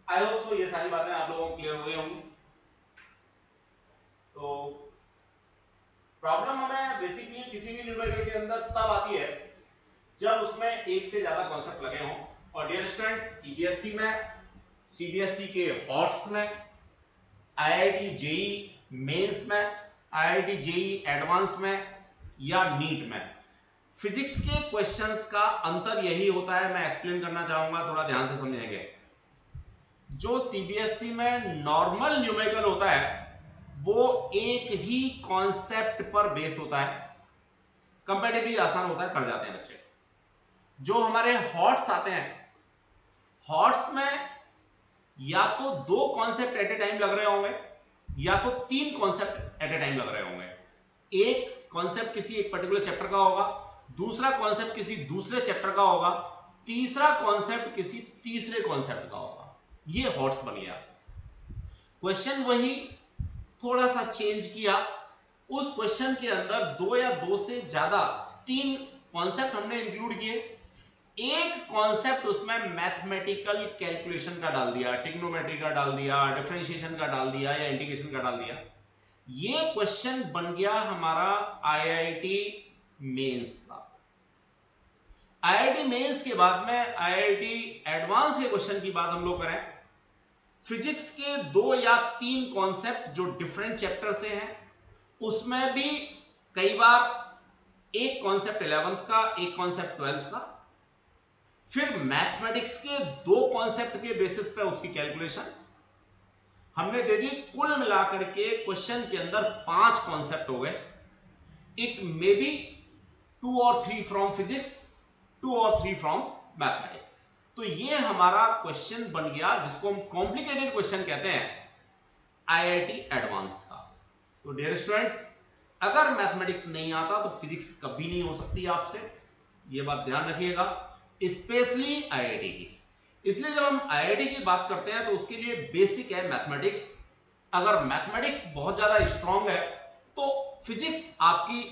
A: आई होप सो ये सारी बातें आप लोगों को क्लियर हो गई होंगी। तो प्रॉब्लम हमें बेसिकली किसी भी न्यूमेरिकल के अंदर तब आती है जब उसमें एक से ज्यादा कॉन्सेप्ट लगे हों। और डियर स्टूडेंट्स, सीबीएसई में, सीबीएसई के हॉट्स में, आईआईटी जेई मेंस में, आईआईटी जेई एडवांस में या नीट में, फिजिक्स के क्वेश्चंस का अंतर यही होता है, मैं एक्सप्लेन करना चाहूंगा, थोड़ा ध्यान से समझेंगे। जो सीबीएसई में नॉर्मल न्यूमेरिकल होता है वो एक ही कॉन्सेप्ट पर बेस होता है, कंपैरेटिवली आसान होता है, कर जाते हैं बच्चे। जो हमारे हॉट्स आते हैं, हॉट्स में या तो 2 कॉन्सेप्ट एट ए टाइम लग रहे होंगे या तो 3 कॉन्सेप्ट एट ए टाइम लग रहे होंगे। एक कॉन्सेप्ट किसी एक पर्टिकुलर चैप्टर का होगा, दूसरा कॉन्सेप्ट किसी दूसरे चैप्टर का होगा, तीसरा कॉन्सेप्ट किसी तीसरे कॉन्सेप्ट का होगा। ये हॉट्स बन गया। क्वेश्चन वही, थोड़ा सा चेंज किया, उस क्वेश्चन के अंदर 2 या 2 से ज्यादा 3 कॉन्सेप्ट हमने इंक्लूड किए, एक कॉन्सेप्ट उसमें मैथमेटिकल कैलकुलेशन का डाल दिया, ट्रिग्नोमेट्री का डाल दिया, डिफरेंशिएशन का डाल दिया या इंटीग्रेशन का डाल दिया। ये क्वेश्चन बन गया हमारा आईआईटी मेंस का। आईआईटी मेंस के बाद में आईआईटी एडवांस के क्वेश्चन की बात हम लोग करें, फिजिक्स के 2 या 3 कॉन्सेप्ट जो डिफरेंट चैप्टर से हैं, उसमें भी कई बार एक कॉन्सेप्ट 11th का, एक कॉन्सेप्ट 12th का, फिर मैथमेटिक्स के 2 कॉन्सेप्ट के बेसिस पे उसकी कैलकुलेशन हमने दे दी। कुल मिलाकर के क्वेश्चन के अंदर 5 कॉन्सेप्ट हो गए। इट मे बी 2 और 3 फ्रॉम फिजिक्स, 2 और 3 फ्रॉम मैथमेटिक्स। तो ये हमारा क्वेश्चन बन गया जिसको हम कॉम्प्लिकेटेड क्वेश्चन कहते हैं आईआईटी एडवांस का। तो डियर स्टूडेंट्स, अगर मैथमेटिक्स नहीं आता तो फिजिक्स कभी नहीं हो सकती आपसे, ये बात ध्यान रखिएगा, स्पेशली आईआईटी की। इसलिए जब हम आईआईटी की बात करते हैं तो उसके लिए बेसिक है मैथमेटिक्स। अगर मैथमेटिक्स बहुत ज्यादा स्ट्रांग है तो फिजिक्स आपकी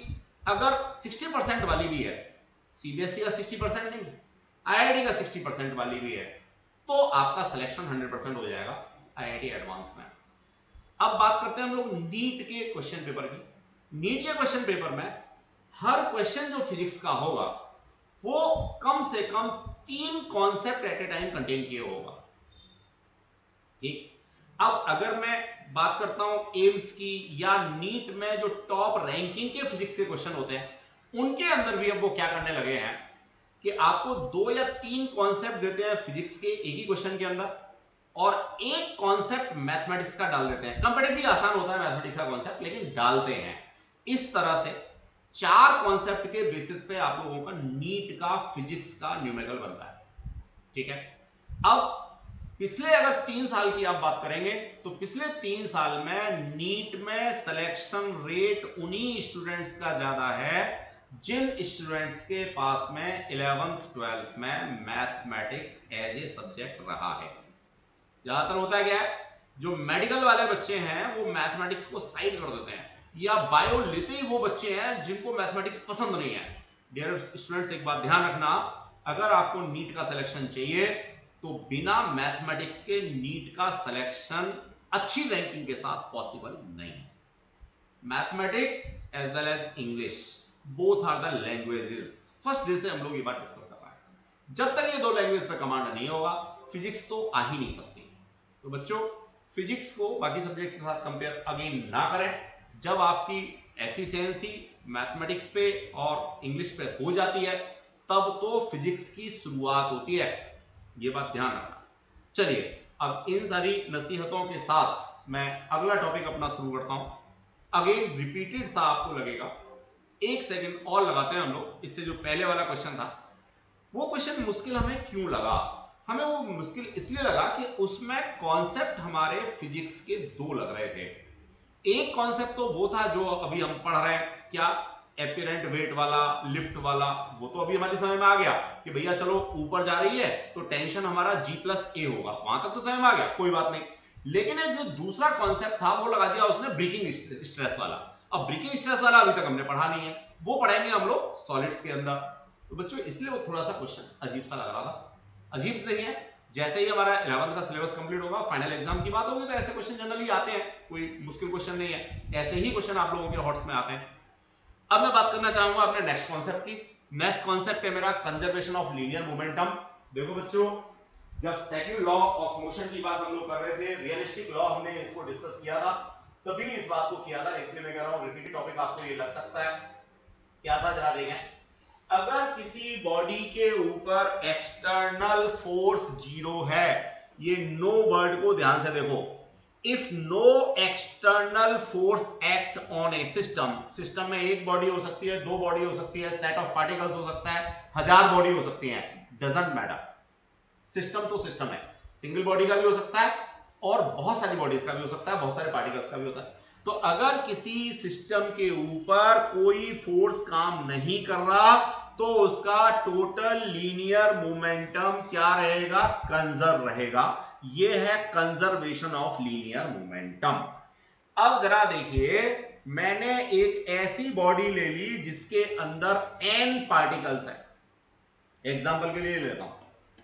A: अगर 60% वाली भी है, सीबीएसई का 60% नहीं, आईआईटी का 60% वाली भी है, तो आपका सिलेक्शन 100% हो जाएगा आईआईटी एडवांस में। अब बात करते हैं हम लोग नीट के क्वेश्चन पेपर की। नीट के क्वेश्चन पेपर में हर क्वेश्चन जो फिजिक्स का होगा वो कम से कम 3 concept at a time contain किए होगा। ठीक, अब अगर मैं बात करता हूं एम्स की या नीट में जो टॉप रैंकिंग के फिजिक्स के क्वेश्चन होते हैं, उनके अंदर भी अब वो क्या करने लगे हैं कि आपको 2 या 3 कॉन्सेप्ट देते हैं फिजिक्स के एक ही क्वेश्चन के अंदर और एक कॉन्सेप्ट मैथमेटिक्स का डाल देते हैं। कंपैरेटिवली आसान होता है मैथमेटिक्स का कॉन्सेप्ट, लेकिन डालते हैं। इस तरह से 4 कॉन्सेप्ट के बेसिस पे आप लोगों का नीट का फिजिक्स का न्यूमेरिकल बनता है। ठीक है, अब पिछले अगर 3 साल की आप बात करेंगे तो पिछले 3 साल में नीट में सिलेक्शन रेट उन्हीं स्टूडेंट्स का ज्यादा है जिन स्टूडेंट्स के पास में 11th 12th में मैथमेटिक्स एज ए सब्जेक्ट रहा है। ज्यादातर होता है क्या है, जो मेडिकल वाले बच्चे हैं वो मैथमेटिक्स को साइड कर देते हैं, या बायो लेते ही वो बच्चे हैं जिनको मैथमेटिक्स पसंद नहीं है। डियर स्टूडेंट्स, एक बात ध्यान रखना, अगर आपको नीट का सिलेक्शन चाहिए तो बिना मैथमेटिक्स के नीट का सिलेक्शन अच्छी रैंकिंग के साथ पॉसिबल नहीं है। Mathematics as well as English, both are the languages. First day से हम लोग ये बात डिस्कस कर रहे हैं, जब तक ये 2 लैंग्वेज पे कमांड नहीं होगा फिजिक्स तो आ ही नहीं सकती। तो बच्चों, फिजिक्स को बाकी सब्जेक्ट के साथ कंपेयर अगेन ना करें, जब आपकी एफिशिएंसी मैथमेटिक्स पे और इंग्लिश पे हो जाती है तब तो फिजिक्स की शुरुआत होती है, ये बात ध्यान रखना। चलिए अब इन सारी नसीहतों के साथ मैं अगला टॉपिक अपना शुरू करता हूं। अगेन रिपीटेड सा आपको लगेगा, एक सेकंड और लगाते हैं हम लोग। इससे जो पहले वाला क्वेश्चन था वो क्वेश्चन मुश्किल हमें क्यों लगा? हमें वो मुश्किल इसलिए लगा कि उसमें कॉन्सेप्ट हमारे फिजिक्स के दो लग रहे थे। एक कॉन्सेप्ट तो वो था जो अभी हम पढ़ रहे हैं, क्या एपिरेंट वेट वाला, लिफ्ट वाला, वो तो अभी हमारी समझ में आ गया कि भैया चलो ऊपर जा रही है तो टेंशन हमारा G+A होगा, वहां तक तो समझ में आ गया, कोई बात नहीं। लेकिन एक जो दूसरा कॉन्सेप्ट था वो लगा दिया उसने ब्रेकिंग स्ट्रेस वाला। अब ब्रेकिंग स्ट्रेस वाला अभी तक हमने पढ़ा नहीं है, वो पढ़ाएंगे हम लोग सॉलिड्स के अंदर। तो बच्चों इसलिए वो थोड़ा सा क्वेश्चन अजीब सा लग रहा था। अजीब नहीं है, जैसे ही हमारा 11th का सिलेबस कंप्लीट होगा, फाइनल एग्जाम की बात होगी तो ऐसे क्वेश्चन जनरली आते हैं, कोई मुश्किल क्वेश्चन नहीं है, ऐसे ही क्वेश्चन आप लोगों के हॉट्स में आते हैं। अब मैं बात करना चाहूंगा अपने नेक्स्ट कॉन्सेप्ट की। नेक्स्ट कॉन्सेप्ट है मेरा कंजर्वेशन ऑफ लीनियर मोमेंटम। देखो बच्चों, जब सेकंड लॉ ऑफ मोशन की बात हम लोग कर रहे थे, रियलिस्टिक लॉ, हमने इसको डिस्कस किया था, तभी इस बात को किया था, इसलिए मैं कह रहा हूं रिपीटेड टॉपिक आपको ये लग सकता है। क्या था जरा देखें। अगर किसी बॉडी के ऊपर एक्सटर्नल फोर्स 0 है, ये नो वर्ड को ध्यान से देखो, if no external force act on a system, system में एक बॉडी हो सकती है, दो बॉडी हो सकती है, सेट ऑफ पार्टिकल्स हो सकता है, 1000 बॉडी हो सकती है, डजंट मैटर, सिस्टम तो सिस्टम है, सिंगल बॉडी का भी हो सकता है और बहुत सारी बॉडीज का भी हो सकता है, बहुत सारे पार्टिकल्स का भी होता है। तो अगर किसी सिस्टम के ऊपर कोई फोर्स काम नहीं कर रहा तो उसका टोटल लीनियर मोमेंटम क्या रहेगा? कंजर्व रहेगा। यह है कंजर्वेशन ऑफ लीनियर मोमेंटम। अब जरा देखिए, मैंने एक ऐसी बॉडी ले ली जिसके अंदर n पार्टिकल्स है। एग्जांपल के लिए लेता हूं,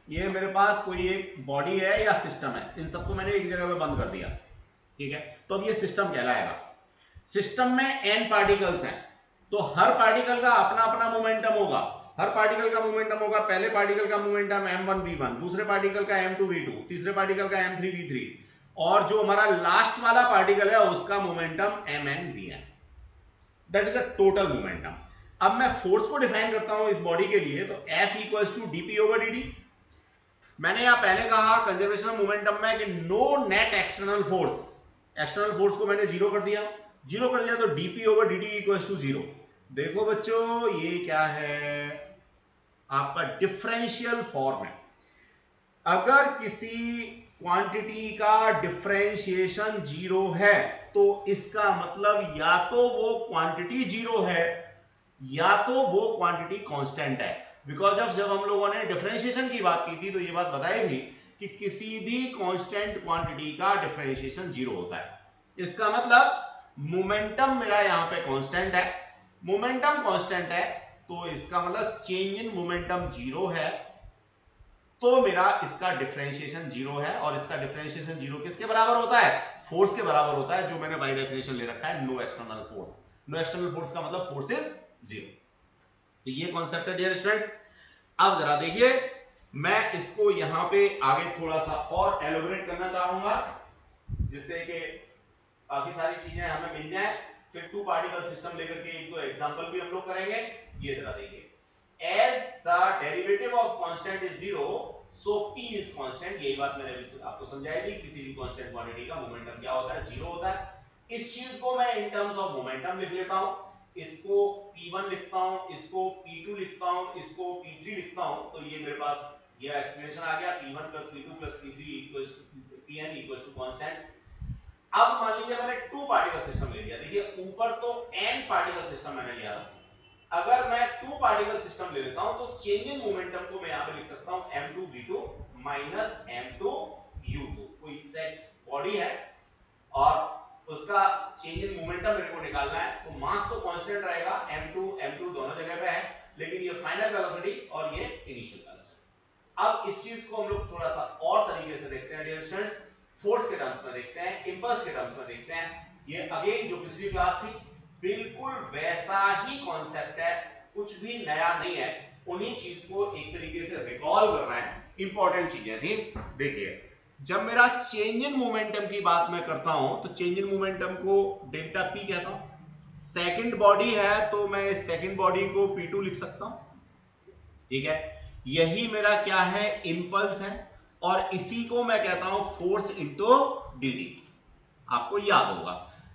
A: ये मेरे पास कोई एक बॉडी है या सिस्टम है, इन सबको मैंने एक जगह पे बंद कर दिया, ठीक है, तो अब ये सिस्टम कहलाएगा। सिस्टम में n पार्टिकल्स हैं तो हर पार्टिकल का अपना अपना मोमेंटम होगा। हर पार्टिकल का मोमेंटम होगा, पहले पार्टिकल का मोमेंटम m1v1, दूसरे पार्टिकल का m2v2, तीसरे पार्टिकल का m3v3, और जो हमारा लास्ट वाला पार्टिकल है उसका momentum mnvn। That is the total momentum. अब मैं फोर्स को डिफाइन करता हूं इस बॉडी के लिए, तो F इक्वल्स टू dp/dt। मैंने यहां पहले कहा कंजर्वेशन ऑफ मोमेंटम में कि no net external force, external force को मैंने जीरो कर दिया, तो dp/dt इक्वल्स टू 0। देखो बच्चों, ये क्या है? आपका डिफरेंशियल फॉर्म है। अगर किसी क्वांटिटी का डिफरेंशिएशन 0 है तो इसका मतलब या तो वो क्वांटिटी 0 है या तो वो क्वांटिटी कांस्टेंट है। बिकॉज ऑफ जब हम लोगों ने डिफरेंशिएशन की बात की थी तो ये बात बताई थी कि किसी भी कांस्टेंट क्वांटिटी का डिफरेंशिएशन 0 होता है। इसका मतलब मोमेंटम मेरा यहां पे कांस्टेंट है, मोमेंटम कांस्टेंट है तो इसका मतलब चेंज इन मोमेंटम 0 है, तो मेरा इसका डिफरेंशिएशन 0 है। और इसका डिफरेंशिएशन 0 किसके बराबर होता है? फोर्स के बराबर होता है, जो मैंने बाय डेफिनेशन ले रखा है, no external force. No external force का मतलब फोर्स इज 0। तो ये कॉन्सेप्ट है डियर स्टूडेंट्स। अब जरा देखिए, मैं इसको यहां पे आगे थोड़ा सा और एलोबरेट करना चाहूंगा जिससे कि काफी सारी चीजें हमें मिल जाए। फिर टू पार्टिकल सिस्टम लेकर के एक दो एग्जांपल भी हम लोग करेंगे। ये जरा देखिए, as the derivative of constant is 0 so p is constant। यही बात मैंने अभी आपको समझाई थी, किसी भी कांस्टेंट क्वांटिटी का मोमेंटम क्या होता है? 0 होता है। इस चीज को मैं इन टर्म्स ऑफ मोमेंटम लिख लेता हूं, इसको p1 लिखता हूं, इसको p2 लिखता हूं, इसको p3 लिखता हूं। तो ये मेरे पास ये एक्सप्रेशन आ गया, p1 + p2 + p3 = pn = constant. अब मान लीजिए मैंने टू पार्टिकल सिस्टम ले लिया। देखिए ऊपर तो n पार्टिकल सिस्टम मैंने लिया था, अगर मैं टू पार्टिकल सिस्टम ले लेता हूं तो चेंज इन मोमेंटम को मैं यहां पे लिख सकता हूं m2v2 - m2u2। कोई सेट बॉडी है और उसका चेंज इन मोमेंटम मेरे को निकालना है, तो मास तो कांस्टेंट रहेगा, m2 दोनों जगह पे है, लेकिन ये फाइनल वेलोसिटी और ये इनिशियल वेलोसिटी। अब इस चीज को हम लोग थोड़ा सा और तरीके से देखते हैं डियर स्टूडेंट्स, फोर्स के टर्म्स में देखते हैं, इंपल्स के टर्म्स में देखते हैं। ये अगेन जो पिछली क्लास थी बिल्कुल वैसा ही कॉन्सेप्ट है, कुछ भी नया नहीं है, उन्हीं चीज को एक तरीके से रिकॉल कर रहे हैं। इंपॉर्टेंट चीजें थी। देखिए, जब मेरा चेंज इन मोमेंटम की बात मैं करता हूं तो चेंज इन मोमेंटम को डेल्टा पी कहता हूं। सेकंड बॉडी है तो मैं इस सेकंड बॉडी को P2 लिख सकता हूं, ठीक है। यही मेरा क्या है, इंपल्स है, और इसी को मैं कहता हूं फोर्स इनटू dt, आपको याद होगा।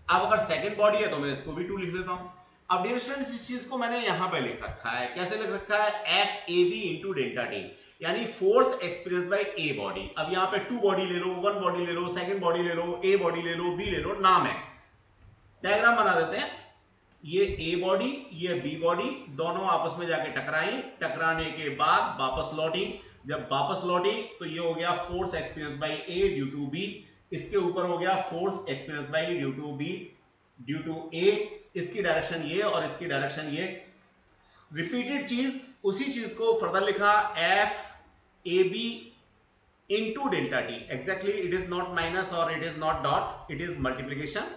A: अब अगर सेकंड बॉडी है तो मैं इसको भी 2 लिख देता हूं। अब डियर स्टूडेंट्स, इस चीज को मैंने यहां पे लिख रखा है, कैसे लिख रखा है, F A B into delta T, यानी force experience by a body. अब यहां पे 2 बॉडी ले लो, 1 बॉडी ले लो, सेकंड बॉडी ले लो, ए बॉडी ले लो, बी ले लो, नाम है। डायग्राम बना देते हैं, ये ए बॉडी, ये बी बॉडी, दोनों आपस में जाके टकराई, टकराने के बाद वापस लौटी, जब वापस लौटी तो ये हो गया force experience by A due to B, इसके ऊपर हो गया force experience by due to B due to A, इसकी डायरेक्शन ये और इसकी डायरेक्शन ये। रिपीटेड चीज, उसी चीज को फर्दर लिखा, F A B into delta T, exactly it is not minus और it is not dot, it is multiplication,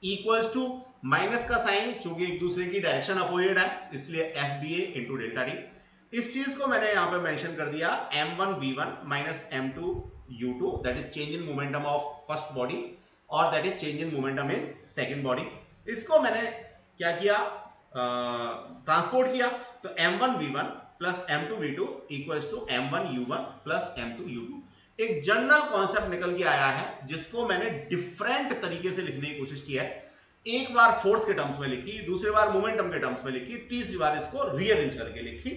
A: equals to minus का साइन, चूंकि एक दूसरे की डायरेक्शन अपोजिट है इसलिए F B A into delta T. इस चीज को मैंने यहां पे मेंशन कर दिया, m1 v1 minus m2 u2, that is change in momentum of first body और that is change in momentum in second body. इसको मैंने क्या किया, ट्रांसपोर्ट किया, तो m1 v1 plus m2 v2 equals to m1 u1 plus m2 u2। एक general concept निकल के आया है जिसको मैंने डिफरेंट तरीके से लिखने की कोशिश की है। एक बार फोर्स के टर्म्स में लिखी, दूसरी बार मोमेंटम के टर्म्स में लिखी, तीसरी बार इसको रीअरेंज करके लिखी।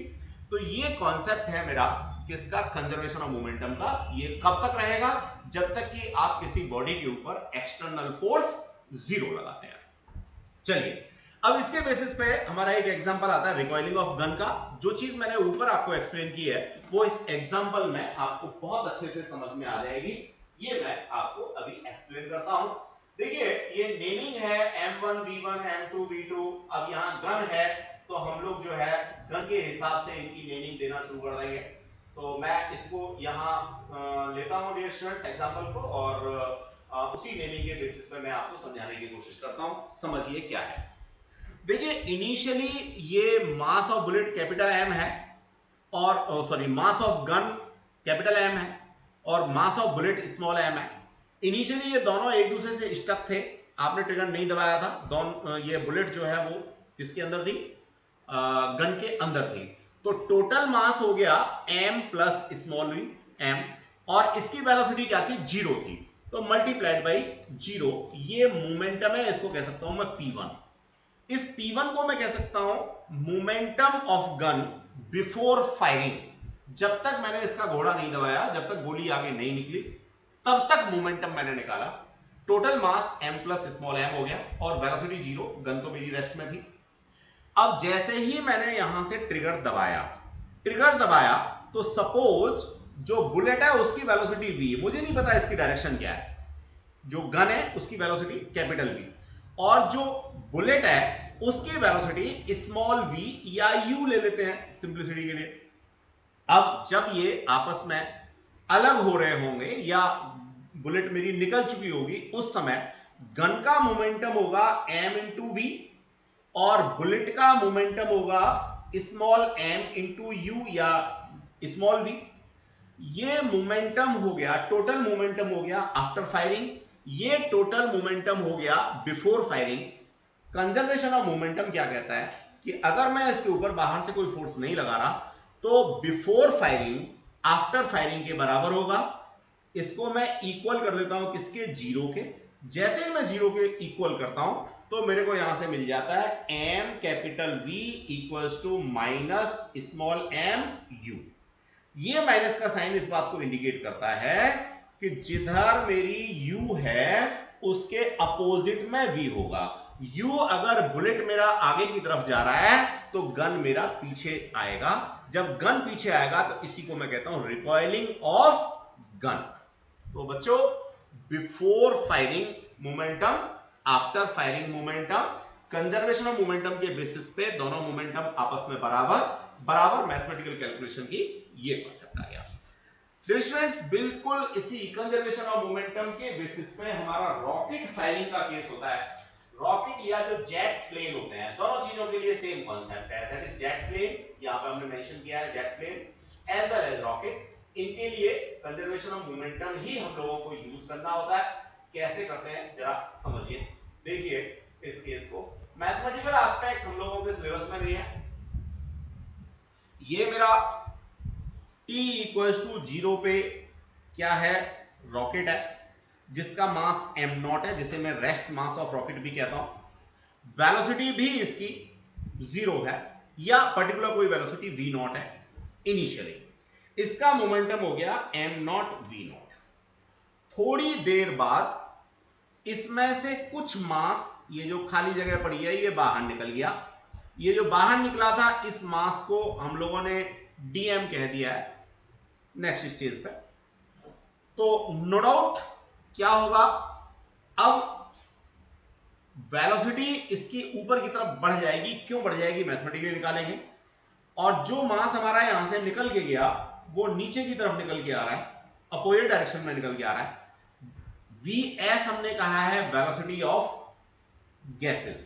A: तो ये कॉन्सेप्ट है मेरा किसका, कंजर्वेशन ऑफ मोमेंटम का। ये कब तक रहेगा, जब तक कि आप किसी बॉडी के ऊपर एक्सटर्नल फोर्स 0 लगाते हैं। चलिए, अब इसके बेसिस पे हमारा एक एग्जांपल आता है रिकॉइलिंग ऑफ गन का। जो चीज मैंने ऊपर आपको एक्सप्लेन की है वो इस एग्जांपल में आपको बहुत अच्छे से समझ में आ जाएगी। ये मैं आपको अभी एक्सप्लेन करता हूं। देखिए, ये नेमिंग है m1 v1 m2 v2। अब यहाँ गन है तो हम लोग जो है गन के हिसाब से इनकी नेमिंग देना शुरू कर देंगे। तो मैं इसको यहाँ लेता हूँ डियर स्टूडेंट्स एग्जांपल को, और उसी नेमिंग के बेसिस पे मैं आपको समझाने की कोशिश करता हूँ। समझिए क्या है। देखिए, इनिशियली ये mass of bullet capital M है, और sorry mass of gun capital M है और mass of bullet small M है। इनिशियली ये दोनों एक दूसरे से स्टक थे, आपने ट्रिगर नहीं दबाया था, दोनों ये बुलेट जो है वो किसके अंदर थी, गन के अंदर थी। तो टोटल मास हो गया m plus small V m, और इसकी वेलोसिटी क्या थी, 0 थी, तो मल्टीप्लाइड बाई 0। ये मोमेंटम है, इसको कह सकता हूं मैं P1। इस P1 को मैं कह सकता हूं momentum of gun before firing. जब तक मैंने इसका घोड़ा नहीं दबाया, जब तक गोली आगे नहीं निकली, तब तक मोमेंटम मैंने निकाला। Total mass m plus small m हो गया और वेलोसिटी 0, गन तो मेरी रेस्ट में थी। अब जैसे ही मैंने यहां से ट्रिगर दबाया तो सपोज जो बुलेट है उसकी वेलोसिटी v, मुझे नहीं पता इसकी डायरेक्शन क्या है, जो गन है उसकी वेलोसिटी कैपिटल v, और जो बुलेट है उसकी वेलोसिटी स्मॉल v या u ले लेते हैं सिंपलिसिटी के लिए। अब जब ये आपस में अलग हो रहे होंगे या बुलेट मेरी निकल चुकी होगी, उस समय गन का मोमेंटम होगा m इंटू वी और बुलेट का मोमेंटम होगा स्मॉल m इंटू यू या स्मॉल v। ये मोमेंटम हो गया, टोटल मोमेंटम हो गया आफ्टर फायरिंग, ये टोटल मोमेंटम हो गया before firing. Conservation of momentum क्या कहता है कि अगर मैं इसके ऊपर बाहर से कोई फोर्स नहीं लगा रहा तो बिफोर फायरिंग आफ्टर फायरिंग के बराबर होगा। इसको मैं इक्वल कर देता हूं किसके, 0 के। जैसे ही मैं 0 के इक्वल करता हूं तो मेरे को यहां से मिल जाता है m capital V equals to minus small m u। ये माइनस का साइन इस बात को इंडिकेट करता है कि जिधर मेरी u है उसके अपोजिट में v होगा। u अगर बुलेट मेरा आगे की तरफ जा रहा है तो गन मेरा पीछे आएगा। जब गन पीछे आएगा तो इसी को मैं कहता हूं रिकॉइलिंग ऑफ गन। तो बच्चों, before firing momentum, after firing momentum, conservation of momentum के बेसिस पे दोनों मोमेंटम आपस में बराबर मैथमेटिकल कैलकुलेशन की ये कॉन्सेप्ट आ गया। डियर स्टूडेंट्स, बिल्कुल इसी कंजर्वेशन ऑफ मोमेंटम के बेसिस पे हमारा रॉकेट फायरिंग का केस होता है। रॉकेट या जो जेट प्लेन होते हैं, दोनों चीजों के लिए सेम कॉन्सेप्ट है, दैट इज जेट प्लेन, यहां पे हमने मेंशन किया है jet plane as well as rocket. इनके लिए कंजर्वेशन ऑफ मोमेंटम ही हम लोगों को यूज करना होता है। कैसे करते हैं जरा समझिए। देखिए इस केस को मैथमेटिकल एस्पेक्ट हम लोगों के सिलेबस में नहीं है। ये मेरा t इक्वल्स टू 0 पे क्या है, रॉकेट है जिसका मास m0 है, जिसे मैं रेस्ट मास ऑफ रॉकेट भी कहता हूं। वेलोसिटी भी इसकी 0 है या पर्टिकुलर कोई वेलोसिटी v0 है इनिशियली। इसका मोमेंटम हो गया m0 v0। थोड़ी देर बाद इसमें से कुछ मास, ये जो खाली जगह पड़ी है, ये बाहर निकल गया। ये जो बाहर निकला था, इस मास को हम लोगों ने dm कह दिया है नेक्स्ट स्टेज पे। तो नो डाउट क्या होगा, अब वेलोसिटी इसकी ऊपर की तरफ बढ़ जाएगी। क्यों बढ़ जाएगी, मैथमेटिकली निकालेंगे। और जो मास हमारा यहां से निकल के गया वो नीचे की तरफ निकल के आ रहा है, अपोजिट डायरेक्शन में निकल के आ रहा है। Vs हमने कहा है वेलोसिटी ऑफ गैसेस।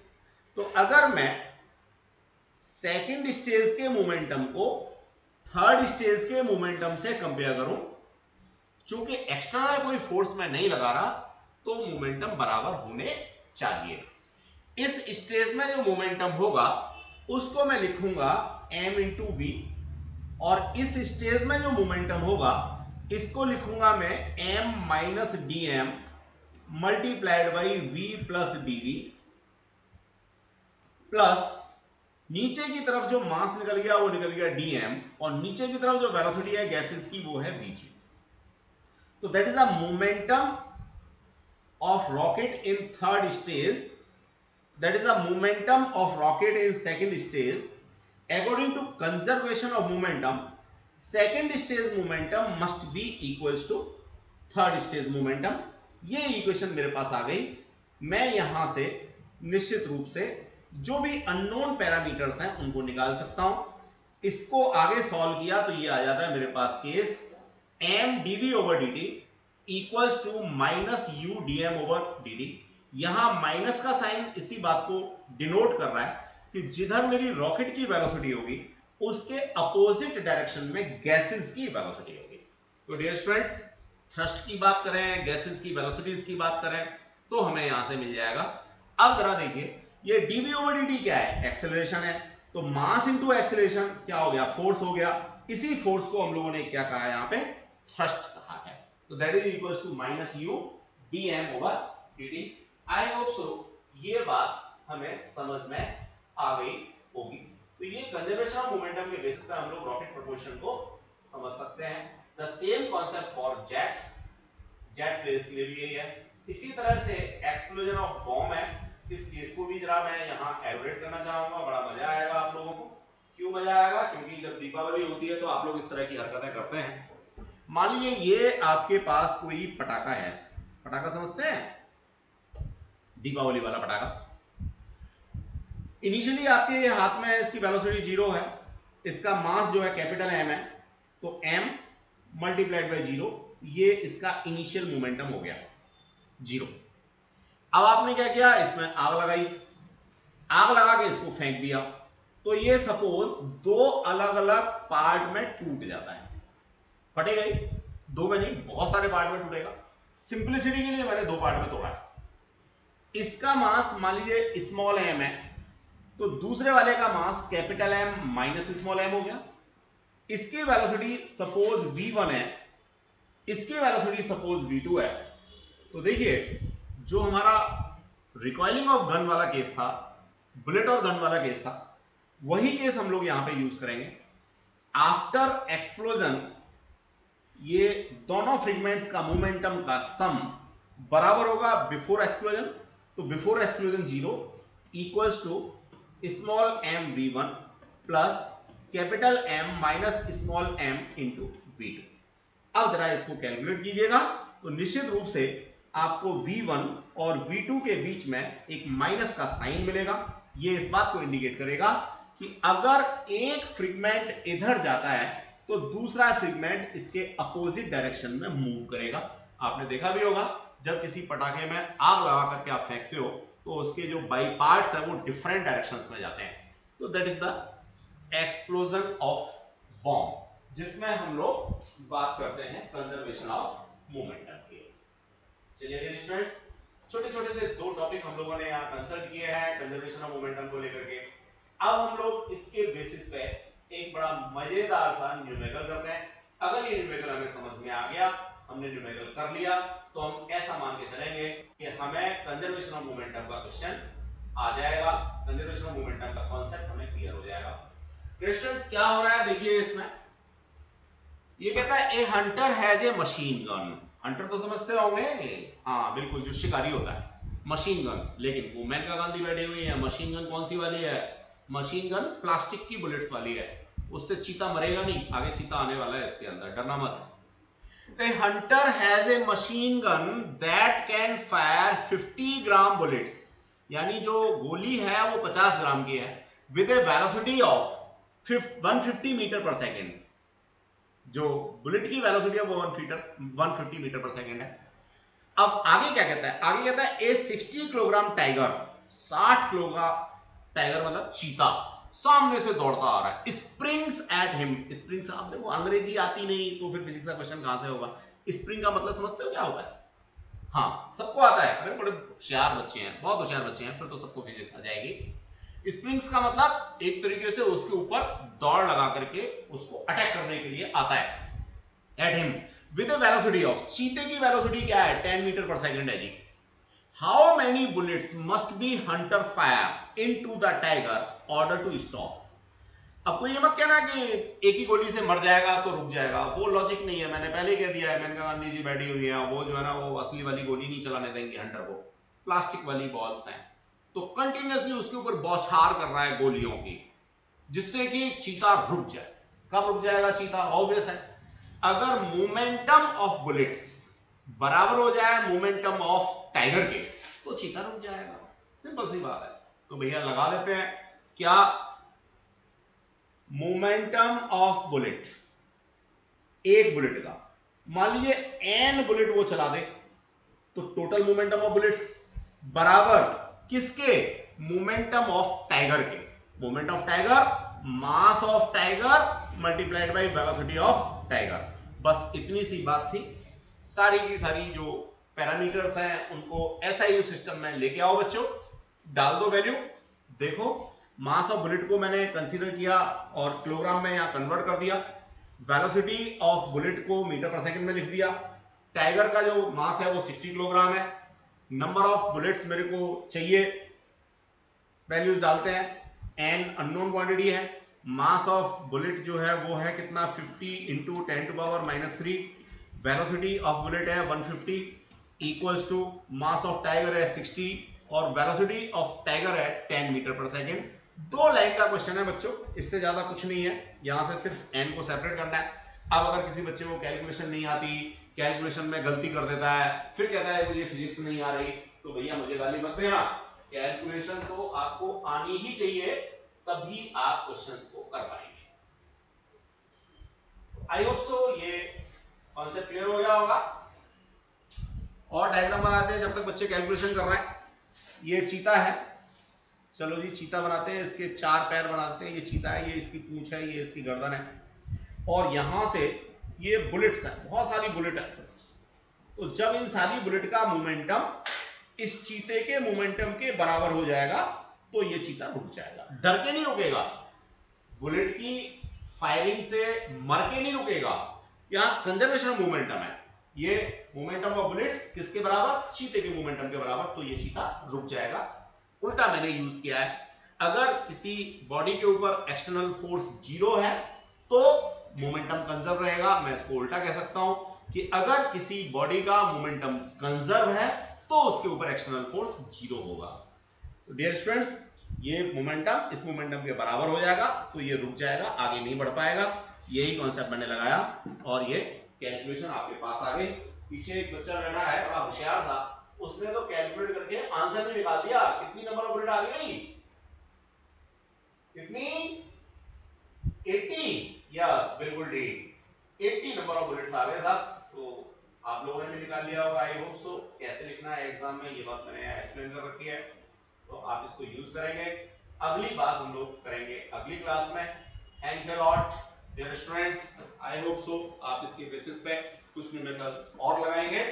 A: तो अगर मैं सेकेंड स्टेज के मोमेंटम को थर्ड स्टेज के मोमेंटम से कंपेयर करूं, चूंकि एक्सटर्नल कोई फोर्स में नहीं लगा रहा, तो मोमेंटम बराबर होने चाहिए। इस स्टेज में जो मोमेंटम होगा उसको मैं लिखूंगा m इंटू वी, और इस स्टेज में जो मोमेंटम होगा इसको लिखूंगा मैं m minus D M multiplied by v plus dv, plus नीचे की तरफ जो मास निकल गया वो निकल गया dm, और नीचे की तरफ जो वेलोसिटी है गैसेस की वो है vg। तो that is the momentum of rocket in third stage, that is the momentum of rocket in second stage. According to conservation of momentum, second stage momentum must be equals to third stage momentum। ये equation मेरे पास आ गई। मैं यहां से निश्चित रूप से जो भी अननोन पैरामीटर्स हैं उनको निकाल सकता हूं। इसको आगे सॉल्व किया तो ये आ जाता है मेरे पास case m dv over dt equals to minus u dm over dt। यहां माइनस का साइन इसी बात को डिनोट कर रहा है कि जिधर मेरी रॉकेट की वेलोसिटी होगी उसके अपोजिट डायरेक्शन में गैसेस की वेलोसिटी होगी। तो डियर स्टूडेंट्स, थ्रस्ट की बात करें, गैसेस की वेलोसिटीज की बात करें, तो हमें यहां से मिल जाएगा। अब जरा देखिए, ये dv ओवर dt क्या है, एक्सेलरेशन है। तो मास इंटू एक्सेलरेशन क्या हो गया, फोर्स हो गया। इसी फोर्स को हम लोगों ने क्या कहा है यहाँ पे, थ्रस्ट कहा है। तो that is equals to minus u dm over dt। I hope so ये बात हमें समझ में आ गई होगी। तो ये कंजर्वेशन ऑफ मोमेंटम के बेसिस पे हम लोग रॉकेट प्रोपल्शन को समझ सकते हैं। The same concept for jet place के लिए भी यही है। इसी तरह से एक्सप्लोजन ऑफ बॉम्ब है, इस केस को भी जरा मैं यहाँ एलोरेट करना चाहूंगा। बड़ा मजा आएगा आप लोगों को। क्यों मजा आएगा, क्योंकि जब दीपावली होती है तो आप लोग इस तरह की हरकतें करते हैं। मान लीजिए ये आपके पास कोई पटाखा है, पटाखा समझते हैं, दीपावली वाला पटाखा। इनिशियली आपके हाथ में इसकी वेलोसिटी 0 है, इसका मास जो है कैपिटल M है, तो m मल्टीप्लाइड बाई 0, ये इसका इनिशियल मोमेंटम हो गया 0। अब आपने क्या किया, इसमें आग लगाई, आग लगा के इसको फेंक दिया, तो ये सपोज दो अलग अलग पार्ट में टूट जाता है। फटेगा ही, दो में नहीं, बहुत सारे पार्ट में टूटेगा। सिंपलिसिटी के लिए मैंने दो पार्ट में तोड़ा है। इसका मास मान लीजिए स्मॉल m है, तो दूसरे वाले का mass capital M minus small m हो गया। इसकी वेलोसिटी सपोज v1 है, इसकी वेलोसिटी सपोज v2 है। तो देखिए, जो हमारा रिकॉइलिंग ऑफ गन वाला केस था, बुलेट और गन वाला केस था, वही केस हम लोग यहां पे यूज करेंगे। आफ्टर एक्सप्लोजन ये दोनों फ्रेगमेंट्स का मोमेंटम का सम बराबर होगा बिफोर एक्सप्लोजन। तो before explosion 0 equals to small m v1 plus capital M minus small m into v2। अब जरा इसको कैलकुलेट कीजिएगा, तो निश्चित रूप से आपको v1 और v2 के बीच में एक माइनस का साइन मिलेगा। ये इस बात को इंडिकेट करेगा कि अगर एक फ्रेगमेंट इधर जाता है तो दूसरा फ्रेगमेंट इसके अपोजिट डायरेक्शन में मूव करेगा। आपने देखा भी होगा, जब किसी पटाखे में आग लगा करके आप फेंकते हो तो उसके जो बाई पार्ट्स है वो डिफरेंट डायरेक्शंस में जाते हैं। तो that is the explosion of bomb, जिसमें हम लोग बात करते हैं कंजर्वेशन ऑफ मोमेंटम की। चलिए डियर स्टूडेंट्स, छोटे छोटे से दो टॉपिक हम लोगों ने यहाँ कंसल्ट किए हैं कंजर्वेशन ऑफ मोमेंटम को लेकर के। अब हम लोग इसके बेसिस पे एक बड़ा मजेदार सा न्यूमेरिकल करते हैं। अगर ये न्यूमेरिकल हमें समझ में आ गया, हमने न्यूमेरिकल कर लिया, तो हम ऐसा मान के चलेंगे कि हमें कंजर्वेशन ऑफ मोमेंटम का क्वेश्चन आ जाएगा, कंजर्वेशन ऑफ मोमेंटम का कॉन्सेप्ट हमें क्लियर हो जाएगा। स्टूडेंट्स क्या हो रहा है देखिए इसमें, ये कहता है ए hunter has a machine gun. Hunter तो समझते होंगे, हाँ बिल्कुल, जो शिकारी होता है, मशीन गन। लेकिन वुमेन का गांधी बैठी हुई है, मशीन गन कौन सी वाली है? मशीन गन प्लास्टिक की बुलेट्स वाली है, उससे चीता मरेगा नहीं, आगे चीता आने वाला है इसके अंदर, डरना मत। A hunter has a machine gun that can fire 50 gram bullets, यानी जो गोली है वो 50 ग्राम की है, with a velocity of 150 metre per second. जो बुलेट की वेलोसिटी है वो 150 मीटर पर सेकेंड है। अब आगे क्या कहता है? आगे कहता है ए 60 किलोग्राम टाइगर, 60 किलो का टाइगर मतलब चीता सामने से दौड़ता आ रहा है, स्प्रिंग्स एट हिम। स्प्रिंग्स, आप देखो अंग्रेजी आती नहीं तो फिर फिजिक्स का क्वेश्चन कहां से होगा? स्प्रिंग का मतलब समझते हो क्या होता है? हाँ सबको आता है, अरे बड़े होशियार बच्चे हैं, बहुत होशियार बच्चे हैं, फिर तो सबको फिजिक्स आ जाएगी। स्प्रिंग्स का मतलब एक तरीके से उसके ऊपर दौड़ लगा करके उसको अटैक करने के लिए आता है। At him with a velocity of, चीते की वेलोसिटी क्या है? 10 मीटर पर सेकंड है जी। How many bullets must be hunter fire into the tiger order to stop. आपको ये मत कहना कि एक ही गोली से मर जाएगा तो रुक जाएगा, वो लॉजिक नहीं है, मैंने पहले कह दिया है। मेनका गांधी जी बैठी हुई है, वो जो है ना वो असली वाली गोली नहीं चलाने देंगे हंटर को, प्लास्टिक वाली बॉल्स हैं, तो कंटिन्यूअसली उसके ऊपर बौछार कर रहा है गोलियों की, जिससे कि चीता रुक जाए। कब रुक जाएगा चीता? ऑब्वियस है, अगर मोमेंटम ऑफ बुलेट्स बराबर हो जाए मोमेंटम ऑफ टाइगर के, तो चीता रुक जाएगा, सिंपल सी बात है। तो भैया लगा देते हैं, क्या मोमेंटम ऑफ बुलेट, एक बुलेट का, मान लीजिए एन बुलेट वो चला दे, तो टोटल मोमेंटम ऑफ बुलेट्स बराबर किसके? मोमेंटम ऑफ टाइगर के। Moment of tiger mass of tiger multiplied by velocity of tiger. बस इतनी सी बात थी। सारी की सारी जो पैरामीटर्स हैं उनको एसआईयू सिस्टम में लेके आओ बच्चों, डाल दो वैल्यू। देखो मास ऑफ बुलेट को मैंने कंसीडर किया और किलोग्राम में यहां कन्वर्ट कर दिया, वेलोसिटी ऑफ बुलेट को मीटर पर सेकंड में लिख दिया, टाइगर का जो मास है वो 60 किलोग्राम है, नंबर ऑफ बुलेट्स मेरे को चाहिए, वैल्यूज डालते हैं, एन अननोन क्वांटिटी है, मास ऑफ बुलेट जो है वो है कितना? 50 इंटू 10⁻³ वेलोसिटी ऑफ बुलेट है 150 equals to mass of tiger है 60 और वेलोसिटी ऑफ टाइगर है 10 मीटर पर सेकेंड। 2 लाइन का क्वेश्चन है बच्चों, इससे ज्यादा कुछ नहीं है, यहां से सिर्फ एन को सेपरेट करना है। अब अगर किसी बच्चे को कैलकुलेशन नहीं आती, कैलकुलेशन में गलती कर देता है, फिर कहता है मुझे फिजिक्स नहीं आ रही, तो भैया मुझे गाली मत देना, कैलकुलेशन तो आपको आनी ही चाहिए, तभी आप क्वेश्चंस को कर पाएंगे। आई होप सो ये कॉन्सेप्ट क्लियर हो गया होगा। और डायग्राम बनाते हैं जब तक बच्चे कैलकुलेशन कर रहे हैं। ये चीता है, चलो जी चीता बनाते हैं, इसके 4 पैर बनाते हैं, ये चीता है, ये इसकी पूंछ है, ये इसकी गर्दन है, और यहां से ये बुलेट्स है, बहुत सारी बुलेट है। तो जब इन सारी बुलेट का मोमेंटम इस चीते के मोमेंटम के बराबर हो जाएगा तो ये चीता रुक जाएगा, डर के नहीं रुकेगा, बुलेट की फायरिंग से मर के नहीं रुकेगा। यहां कंजर्वेशन ऑफ मोमेंटम है, ये मोमेंटम ऑफ बुलेट्स किसके बराबर? चीते के मोमेंटम के बराबर, तो ये चीता रुक जाएगा। उल्टा मैंने यूज किया है, अगर किसी बॉडी के ऊपर एक्सटर्नल फोर्स 0 है तो मोमेंटम कंजर्व रहेगा। मैं इसको उल्टा कह सकता हूं कि अगर किसी बॉडी का मोमेंटम कंजर्व है तो उसके ऊपर एक्सटर्नल फोर्स 0 होगा। तो डियर स्टूडेंट्स, ये मोमेंटम इस मोमेंटम के बराबर हो जाएगा तो ये रुक जाएगा, आगे नहीं बढ़ पाएगा। यही कॉन्सेप्ट मैंने लगाया और ये कैलकुलेशन आपके पास आ गई। पीछे एक बच्चा बैठा है बड़ा होशियार था, उसने तो कैलकुलेट करके आंसर भी निकाल दिया। कितनी नंबर ऑफ बुलेट आ गई? कितनी? 80। यस बिल्कुल ठीक, 80 नंबर ऑफ बुलेट्स आ गए साहब। तो आप लोगों ने भी निकाल लिया होगा, आई होप सो। कैसे लिखना है एग्जाम में ये बात मैंने एक्सप्लेन कर रखी है, तो आप इसको यूज करेंगे। अगली बात हम लोग करेंगे अगली क्लास में। Thanks a lot dear students, I hope so आप इसके बेसिस पे कुछ न्यूमेरिकल्स और लगाएंगे।